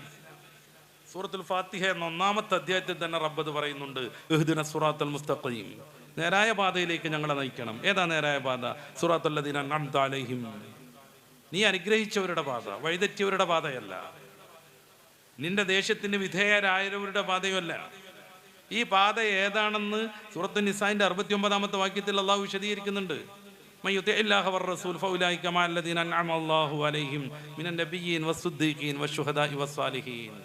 സൂറത്തുൽ ഫാത്തിഹ എന്ന 1-ാമത്തെ അധ്യായത്തിൽ തന്നെ റബ്ബ് പറയുന്നുണ്ട്, ഇഹ്ദിന സിറാത്തൽ മുസ്തഖീം, നേരായ പാതയിലേക്ക് ഞങ്ങളെ നയിക്കണം. ഏതാ നേരായ പാത? സിറാത്തൽ ലദീന അൻഅംത അലൈഹിം, നീ അനുഗ്രഹിച്ചവരുടെ പാത, വഴിതെറ്റിയവരുടെ പാതയല്ല, നിന്റെ ദേശത്തിന് വിധേയരായവരുടെ പാതയല്ല. ഈ പാത ഏതാണെന്ന് സൂറത്തുൻ നിസാഇന്റെ 69-ാമത്തെ വാക്യത്തിൽ അള്ളാഹു വിശദീകരിക്കുന്നുണ്ട്. മയ്യുതിഇല്ലാഹ വറസൂൽ ഫൗലൈക മഅല്ലദീന അൻഅമ അല്ലാഹു അലൈഹിം മിനൻ നബിയ്യീൻ വസ്സുദ്ദീഖീൻ വശുഹദാഇ വസ്സാലിഹീൻ.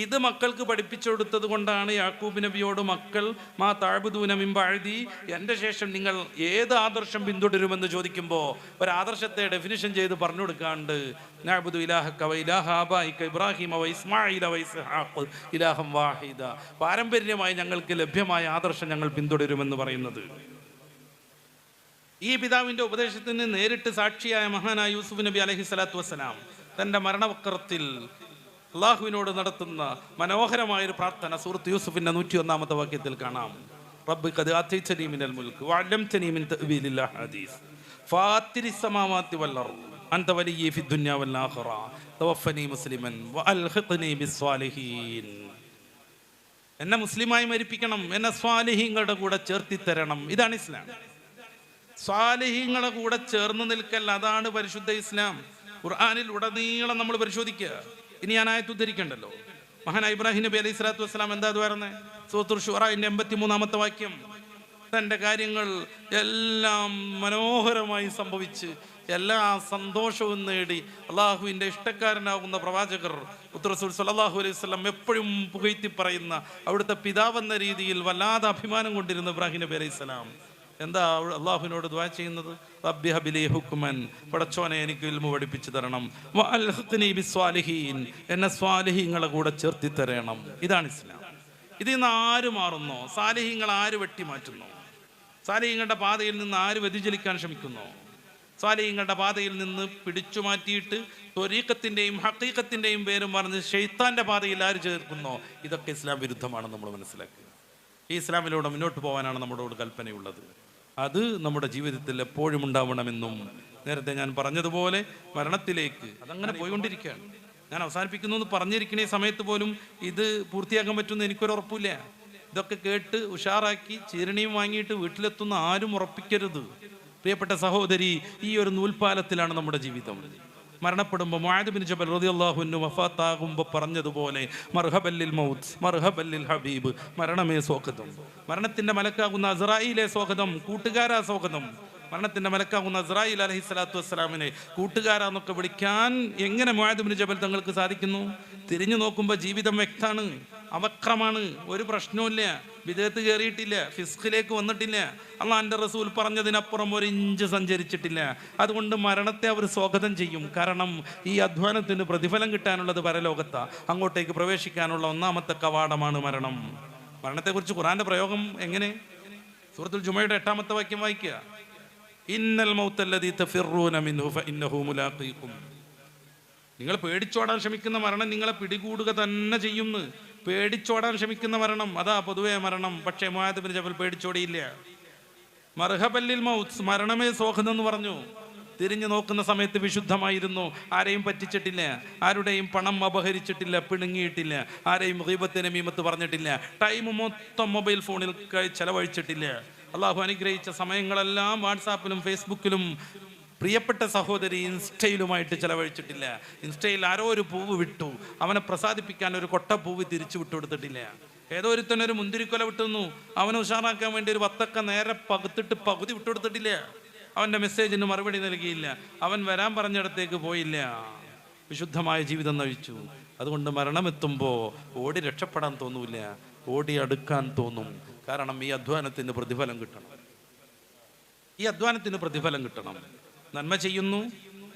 ഇത് മക്കൾക്ക് പഠിപ്പിച്ചു കൊടുത്തത് കൊണ്ടാണ് യാക്കൂബ് നബിയോട് മക്കൾ മാ തഅബുദൂന മിൻ ബഅദി, എൻ്റെ ശേഷം നിങ്ങൾ ഏത് ആദർശം പിന്തുടരുമെന്ന് ചോദിക്കുമ്പോൾ ഒരു ആദർശത്തെ ഡെഫിനിഷൻ ചെയ്ത് പറഞ്ഞു കൊടുക്കാണ്ട് നഅബുദു ഇലാഹക വ ഇലാഹ ആബായിക ഇബ്രാഹിമ വ ഇസ്മാഈല വ ഇസ്ഹാഖ് ഇലാഹം വാഹിദ, പാരമ്പര്യമായി ഞങ്ങൾക്ക് ലഭ്യമായ ആദർശം ഞങ്ങൾ പിന്തുടരുമെന്ന് പറയുന്നത്. ഈ പിതാവിൻ്റെ ഉപദേശത്തിന് നേരിട്ട് സാക്ഷിയായ മഹാനായ യൂസുഫ് നബി അലൈഹി സ്വലാത്തു വസ്സലാം തൻ്റെ മരണവക്രത്തിൽ അള്ളാഹുവിനോട് നടത്തുന്ന മനോഹരമായൊരു പ്രാർത്ഥന സൂറത്ത് യൂസുഫിന്റെ 101-ാമത്തെ വാക്യത്തിൽ കാണാം. റബ്ബി ഖദ് ആതൈതനി മിനൽ മുൽക്ക് വഅല്ലംതനി മിൻ തഅ്വീലിൽ അഹാദീസ് ഫാത്തിരിസ് സമാവാതി വൽ അർദ് അൻത വലിയ്യി ഫിദ് ദുനിയ വൽ ആഖിറ തവഫനി മുസ്ലിമൻ വഅൽഹിഖ്നി ബിസ്സാലിഹീൻ. എന്നെ മുസ്ലിമായി മരിപ്പിക്കണം, എന്നെ സ്വാലിഹീങ്ങളുടെ കൂടെ ചേർത്തി തരണം. ഇതാണ് ഇസ്ലാം. സ്വാലിഹീങ്ങളുടെ കൂടെ ചേർന്ന് നിൽക്കൽ, അതാണ് പരിശുദ്ധ ഇസ്ലാം. ഖുർആനിൽ ഉടനീളം നമ്മൾ പരിശോധിക്കുക. ഇനി ഞാൻ ആയത്ത് ഉദ്ധരിക്കണ്ടല്ലോ. മഹാനായ ഇബ്രാഹിം നബി അലൈഹി സ്വലാത്തു വസ്സലാം എന്താ പറയുന്നത്? സൂറത്തുൽ ശുഅറയുടെ 83-ാമത്തെ വാക്യം. തൻ്റെ കാര്യങ്ങൾ എല്ലാം മനോഹരമായി സംഭവിച്ച് എല്ലാ സന്തോഷവും നേടി അള്ളാഹുവിൻ്റെ ഇഷ്ടക്കാരനാകുന്ന പ്രവാചകർ റസൂൽ സ്വല്ലല്ലാഹു അലൈഹി വസല്ലം എപ്പോഴും പുകഴ്ത്തി പറയുന്ന അവിടുത്തെ പിതാവെന്ന രീതിയിൽ വല്ലാതെ അഭിമാനം കൊണ്ടിരുന്ന ഇബ്രാഹിം നബി അലൈഹി സ്വലാം എന്താ അള്ളാഹുവിനോട് ദുആ ചെയ്യുന്നത്? റബ്ബി ഹബ്ലി ഹുക്മൻ, പടച്ചോനെ എനിക്ക് ഇൽമു പഠിപ്പിച്ചു തരണം, വഅൽഹിഖ്നി ബിസ്സാലിഹീൻ, എന്നെ സ്വാലിഹീങ്ങളെ കൂടെ ചേർത്തി തരണം. ഇതാണ് ഇസ്ലാം. ഇതിൽ നിന്ന് ആര് മാറുന്നോ, സാലിഹീങ്ങൾ ആര് വെട്ടിമാറ്റുന്നോ, സാലിഹീങ്ങളുടെ പാതയിൽ നിന്ന് ആര് വ്യതിചലിക്കാൻ ശ്രമിക്കുന്നോ, സാലിഹീങ്ങളുടെ പാതയിൽ നിന്ന് പിടിച്ചു മാറ്റിയിട്ട് ത്വരീഖത്തിൻ്റെയും ഹഖീഖത്തിൻ്റെയും പേരും പറഞ്ഞ് ശൈത്താൻ്റെ പാതയിൽ ആര് ചേർക്കുന്നോ, ഇതൊക്കെ ഇസ്ലാം വിരുദ്ധമാണെന്ന് നമ്മൾ മനസ്സിലാക്കുക. ഈ ഇസ്ലാമിലൂടെ മുന്നോട്ട് പോകാനാണ് നമ്മളോട് കൽപ്പനയുള്ളത്. അത് നമ്മുടെ ജീവിതത്തിൽ എപ്പോഴും ഉണ്ടാവണമെന്നും നേരത്തെ ഞാൻ പറഞ്ഞതുപോലെ മരണത്തിലേക്ക് അതങ്ങനെ പോയിക്കൊണ്ടിരിക്കുകയാണ്. ഞാൻ അവസാനിപ്പിക്കുന്നു എന്ന് പറഞ്ഞിരിക്കുന്ന ഈ സമയത്ത് പോലും ഇത് പൂർത്തിയാക്കാൻ പറ്റുമെന്ന് എനിക്കൊരു ഉറപ്പില്ല. ഇതൊക്കെ കേട്ട് ഉഷാറാക്കി ചീരണിയും വാങ്ങിയിട്ട് വീട്ടിലെത്തുന്ന ആരും ഉറപ്പിക്കരുത്. പ്രിയപ്പെട്ട സഹോദരി, ഈ ഒരു നൂൽപ്പാലത്തിലാണ് നമ്മുടെ ജീവിതം. മരണപ്പെടുമ്പോൾ മുആദ് ബിൻ ജബൽ റളിയല്ലാഹു അൻഹു വഫാത്താകുമ്പോൾ പറഞ്ഞതുപോലെ മർഹബല്ലിൽ മൗത്ത് മർഹബല്ലിൽ ഹബീബ്, മരണമേ സ്വാഗതം, മരണത്തിൻ്റെ മലക്കാകുന്ന അസ്രായീലേ സ്വാഗതം, കൂട്ടുകാരാ സ്വാഗതം. മരണത്തിൻ്റെ മലക്കാകുന്ന അസ്രായീൽ അലൈഹി സ്വലാത്തു വസ്സലാമിനെ കൂട്ടുകാരാന്നൊക്കെ വിളിക്കാൻ എങ്ങനെ മുആദ് ബിൻ ജബൽ തങ്ങൾക്ക് സാധിക്കുന്നു? തിരിഞ്ഞു നോക്കുമ്പോൾ ജീവിതം വ്യക്തമാണ്, അവക്രമാണ്, ഒരു പ്രശ്നവുമില്ല, വിദേഹത്ത് കയറിയിട്ടില്ല, ഫിസ്ഖിലേക്ക് വന്നിട്ടില്ല, അള്ളാഹുവിൻ്റെ റസൂൽ പറഞ്ഞതിനപ്പുറം ഒരു ഇഞ്ച് സഞ്ചരിച്ചിട്ടില്ല. അതുകൊണ്ട് മരണത്തെ അവർ സ്വാഗതം ചെയ്യും. കാരണം ഈ അധ്വാനത്തിന് പ്രതിഫലം കിട്ടാനുള്ളത് പരലോകത്താ. അങ്ങോട്ടേക്ക് പ്രവേശിക്കാനുള്ള 1-ാമത്തെ കവാടമാണ് മരണം. മരണത്തെക്കുറിച്ച് ഖുർആന്റെ പ്രയോഗം എങ്ങനെ? സൂറത്തുൽ ജുമയുടെ 8-ാമത്തെ വാക്യം വായിക്കുക. ഇന്നൽ മൗത്തല്ലദീ തഫിറൂന മിൻഹു ഫഇന്നഹു മുലാഖീകും. നിങ്ങൾ പേടിച്ചോടാൻ ശ്രമിക്കുന്ന മരണം നിങ്ങളെ പിടികൂടുക തന്നെ ചെയ്യുമെന്ന് പേടിച്ചോടാൻ ശ്രമിക്കുന്ന മരണം, അതാ പൊതുവേ മരണം. പക്ഷേ മുആദ് ബിൻ ജബൽ പേടിച്ചോടിയില്ല. മർഹബല്ലിൽ മൗത്ത്, മരണമേ സ്വാഗതം പറഞ്ഞു. തിരിഞ്ഞു നോക്കുന്ന സമയത്ത് വിശുദ്ധമായിരുന്നു. ആരെയും പറ്റിച്ചിട്ടില്ല, ആരുടെയും പണം അപഹരിച്ചിട്ടില്ല, പിണുങ്ങിയിട്ടില്ല, ആരെയും ഗീബത്ത് നമീമത്ത് പറഞ്ഞിട്ടില്ല, ടൈം മൊത്തം മൊബൈൽ ഫോണിൽ ചെലവഴിച്ചിട്ടില്ല. അള്ളാഹു അനുഗ്രഹിച്ച സമയങ്ങളെല്ലാം വാട്സാപ്പിലും ഫേസ്ബുക്കിലും പ്രിയപ്പെട്ട സഹോദരി ഇൻസ്റ്റയിലുമായിട്ട് ചെലവഴിച്ചിട്ടില്ല. ഇൻസ്റ്റയിൽ ആരോ ഒരു പൂവ് വിട്ടു, അവനെ പ്രസാദിപ്പിക്കാൻ ഒരു കൊട്ട പൂവ് തിരിച്ചു വിട്ടുകൊടുത്തിട്ടില്ല. ഏതോ ഒരുത്തനൊരു മുന്തിരിക്കൊല വിട്ടുന്നു, അവനെ ഉഷാറാക്കാൻ വേണ്ടി ഒരു വത്തക്ക നേരെ പകുത്തിട്ട് പകുതി വിട്ടുകൊടുത്തിട്ടില്ല. അവൻ്റെ മെസ്സേജിന് മറുപടി നൽകിയില്ല, അവൻ വരാൻ പറഞ്ഞിടത്തേക്ക് പോയില്ല. വിശുദ്ധമായ ജീവിതം നയിച്ചു. അതുകൊണ്ട് മരണമെത്തുമ്പോൾ ഓടി രക്ഷപ്പെടാൻ തോന്നൂല, ഓടി അടുക്കാൻ തോന്നും. കാരണം ഈ അധ്വാനത്തിന് പ്രതിഫലം കിട്ടണം. ഈ അധ്വാനത്തിന് പ്രതിഫലം കിട്ടണം. നന്മ ചെയ്യുന്നു,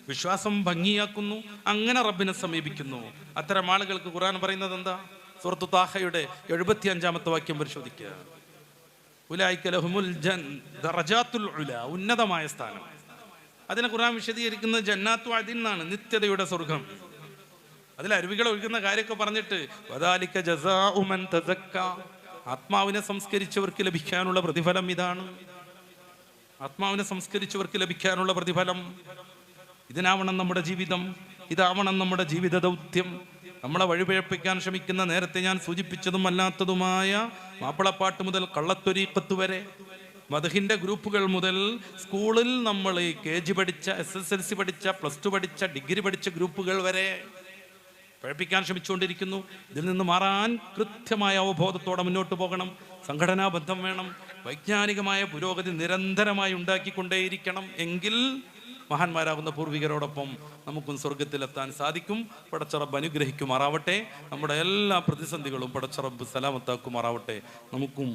വിശ്വാസം ഭംഗിയാക്കുന്നു, അങ്ങനെ റബ്ബിനെ സമീപിക്കുന്നു. അത്തരം ആളുകൾക്ക് ഖുർആൻ പറയുന്നത് എന്താ? സൂറത്തു താഹയുടെ 75-ാമത്തെ വാക്യം പരിശോധിക്കുക. ഉലൈക ലഹുമുൽ ദറജാത്തുൽ ഉലാ, ഉന്നതമായ സ്ഥാനം. അതിനെ ഖുർആൻ വിശദീകരിക്കുന്നത് ജന്നാത്തു അദിൻ എന്നാണ്, നിത്യതയുടെ സ്വർഗം. അതിൽ അരുവികൾ ഒഴുകുന്ന കാര്യമൊക്കെ പറഞ്ഞിട്ട് വദാലിക ജസാഉ മൻ തസക്ക, ആത്മാവിനെ സംസ്കരിച്ചവർക്ക് ലഭിക്കാനുള്ള പ്രതിഫലം ഇതാണ്. ആത്മാവിനെ സംസ്കരിച്ചവർക്ക് ലഭിക്കാനുള്ള പ്രതിഫലം ഇതിനാവണം നമ്മുടെ ജീവിതം, ഇതാവണം നമ്മുടെ ജീവിത ദൗത്യം. നമ്മളെ വഴിപിഴപ്പിക്കാൻ ശ്രമിക്കുന്ന, നേരത്തെ ഞാൻ സൂചിപ്പിച്ചതും അല്ലാത്തതുമായ മാപ്പിളപ്പാട്ട് മുതൽ കള്ളത്തൊരീക്കത്ത് വരെ, മദ്ഹിന്റെ ഗ്രൂപ്പുകൾ മുതൽ സ്കൂളിൽ നമ്മൾ KG പഠിച്ച, SSLC പഠിച്ച, +2 പഠിച്ച, ഡിഗ്രി പഠിച്ച ഗ്രൂപ്പുകൾ വരെ പഴപ്പിക്കാൻ ശ്രമിച്ചുകൊണ്ടിരിക്കുന്നു. ഇതിൽ നിന്ന് മാറാൻ കൃത്യമായ അവബോധത്തോടെ മുന്നോട്ട് പോകണം. സംഘടനാ ബന്ധം വേണം. വൈജ്ഞാനികമായ പുരോഗതി നിരന്തരമായി ഉണ്ടാക്കിക്കൊണ്ടേയിരിക്കണം. എങ്കിൽ മഹാന്മാരാകുന്ന പൂർവികരോടൊപ്പം നമുക്കും സ്വർഗത്തിലെത്താൻ സാധിക്കും. പടച്ചറബ് അനുഗ്രഹിക്കുമാറാവട്ടെ. നമ്മുടെ എല്ലാ പ്രതിസന്ധികളും പടച്ചറബ് സലാമത്താക്കുമാറാവട്ടെ. നമുക്കും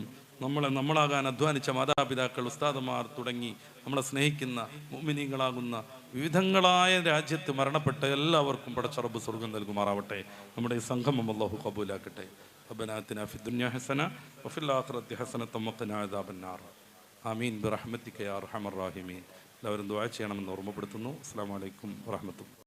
നമ്മളാകാൻ അധ്വാനിച്ച മാതാപിതാക്കൾ, ഉസ്താദുമാർ തുടങ്ങി നമ്മളെ സ്നേഹിക്കുന്ന മുഅ്മിനീങ്ങളാകുന്ന വിവിധങ്ങളായ രാജ്യത്ത് മരണപ്പെട്ട എല്ലാവർക്കും പടച്ചറബ് സ്വർഗം നൽകുമാറാവട്ടെ. നമ്മുടെ ഈ സംഗമം അല്ലാഹു ഖബൂലാക്കട്ടെ. റബ്ബനാ ആതിനാ ഫിദ്ദുനിയാ ഹസന വഫിൽ ആഖിറതി ഹസനത വഖിനാ അദാബന്നാർ. ആമീൻ ബിറഹ്മതിക യാ അർഹമർ റഹീമീൻ. എല്ലാവരും ദുആ ചെയ്യണമെന്ന് ഓർമ്മപ്പെടുത്തുന്നു. അസ്സലാമു അലൈക്കും വറഹ്മത്തുള്ളാഹി.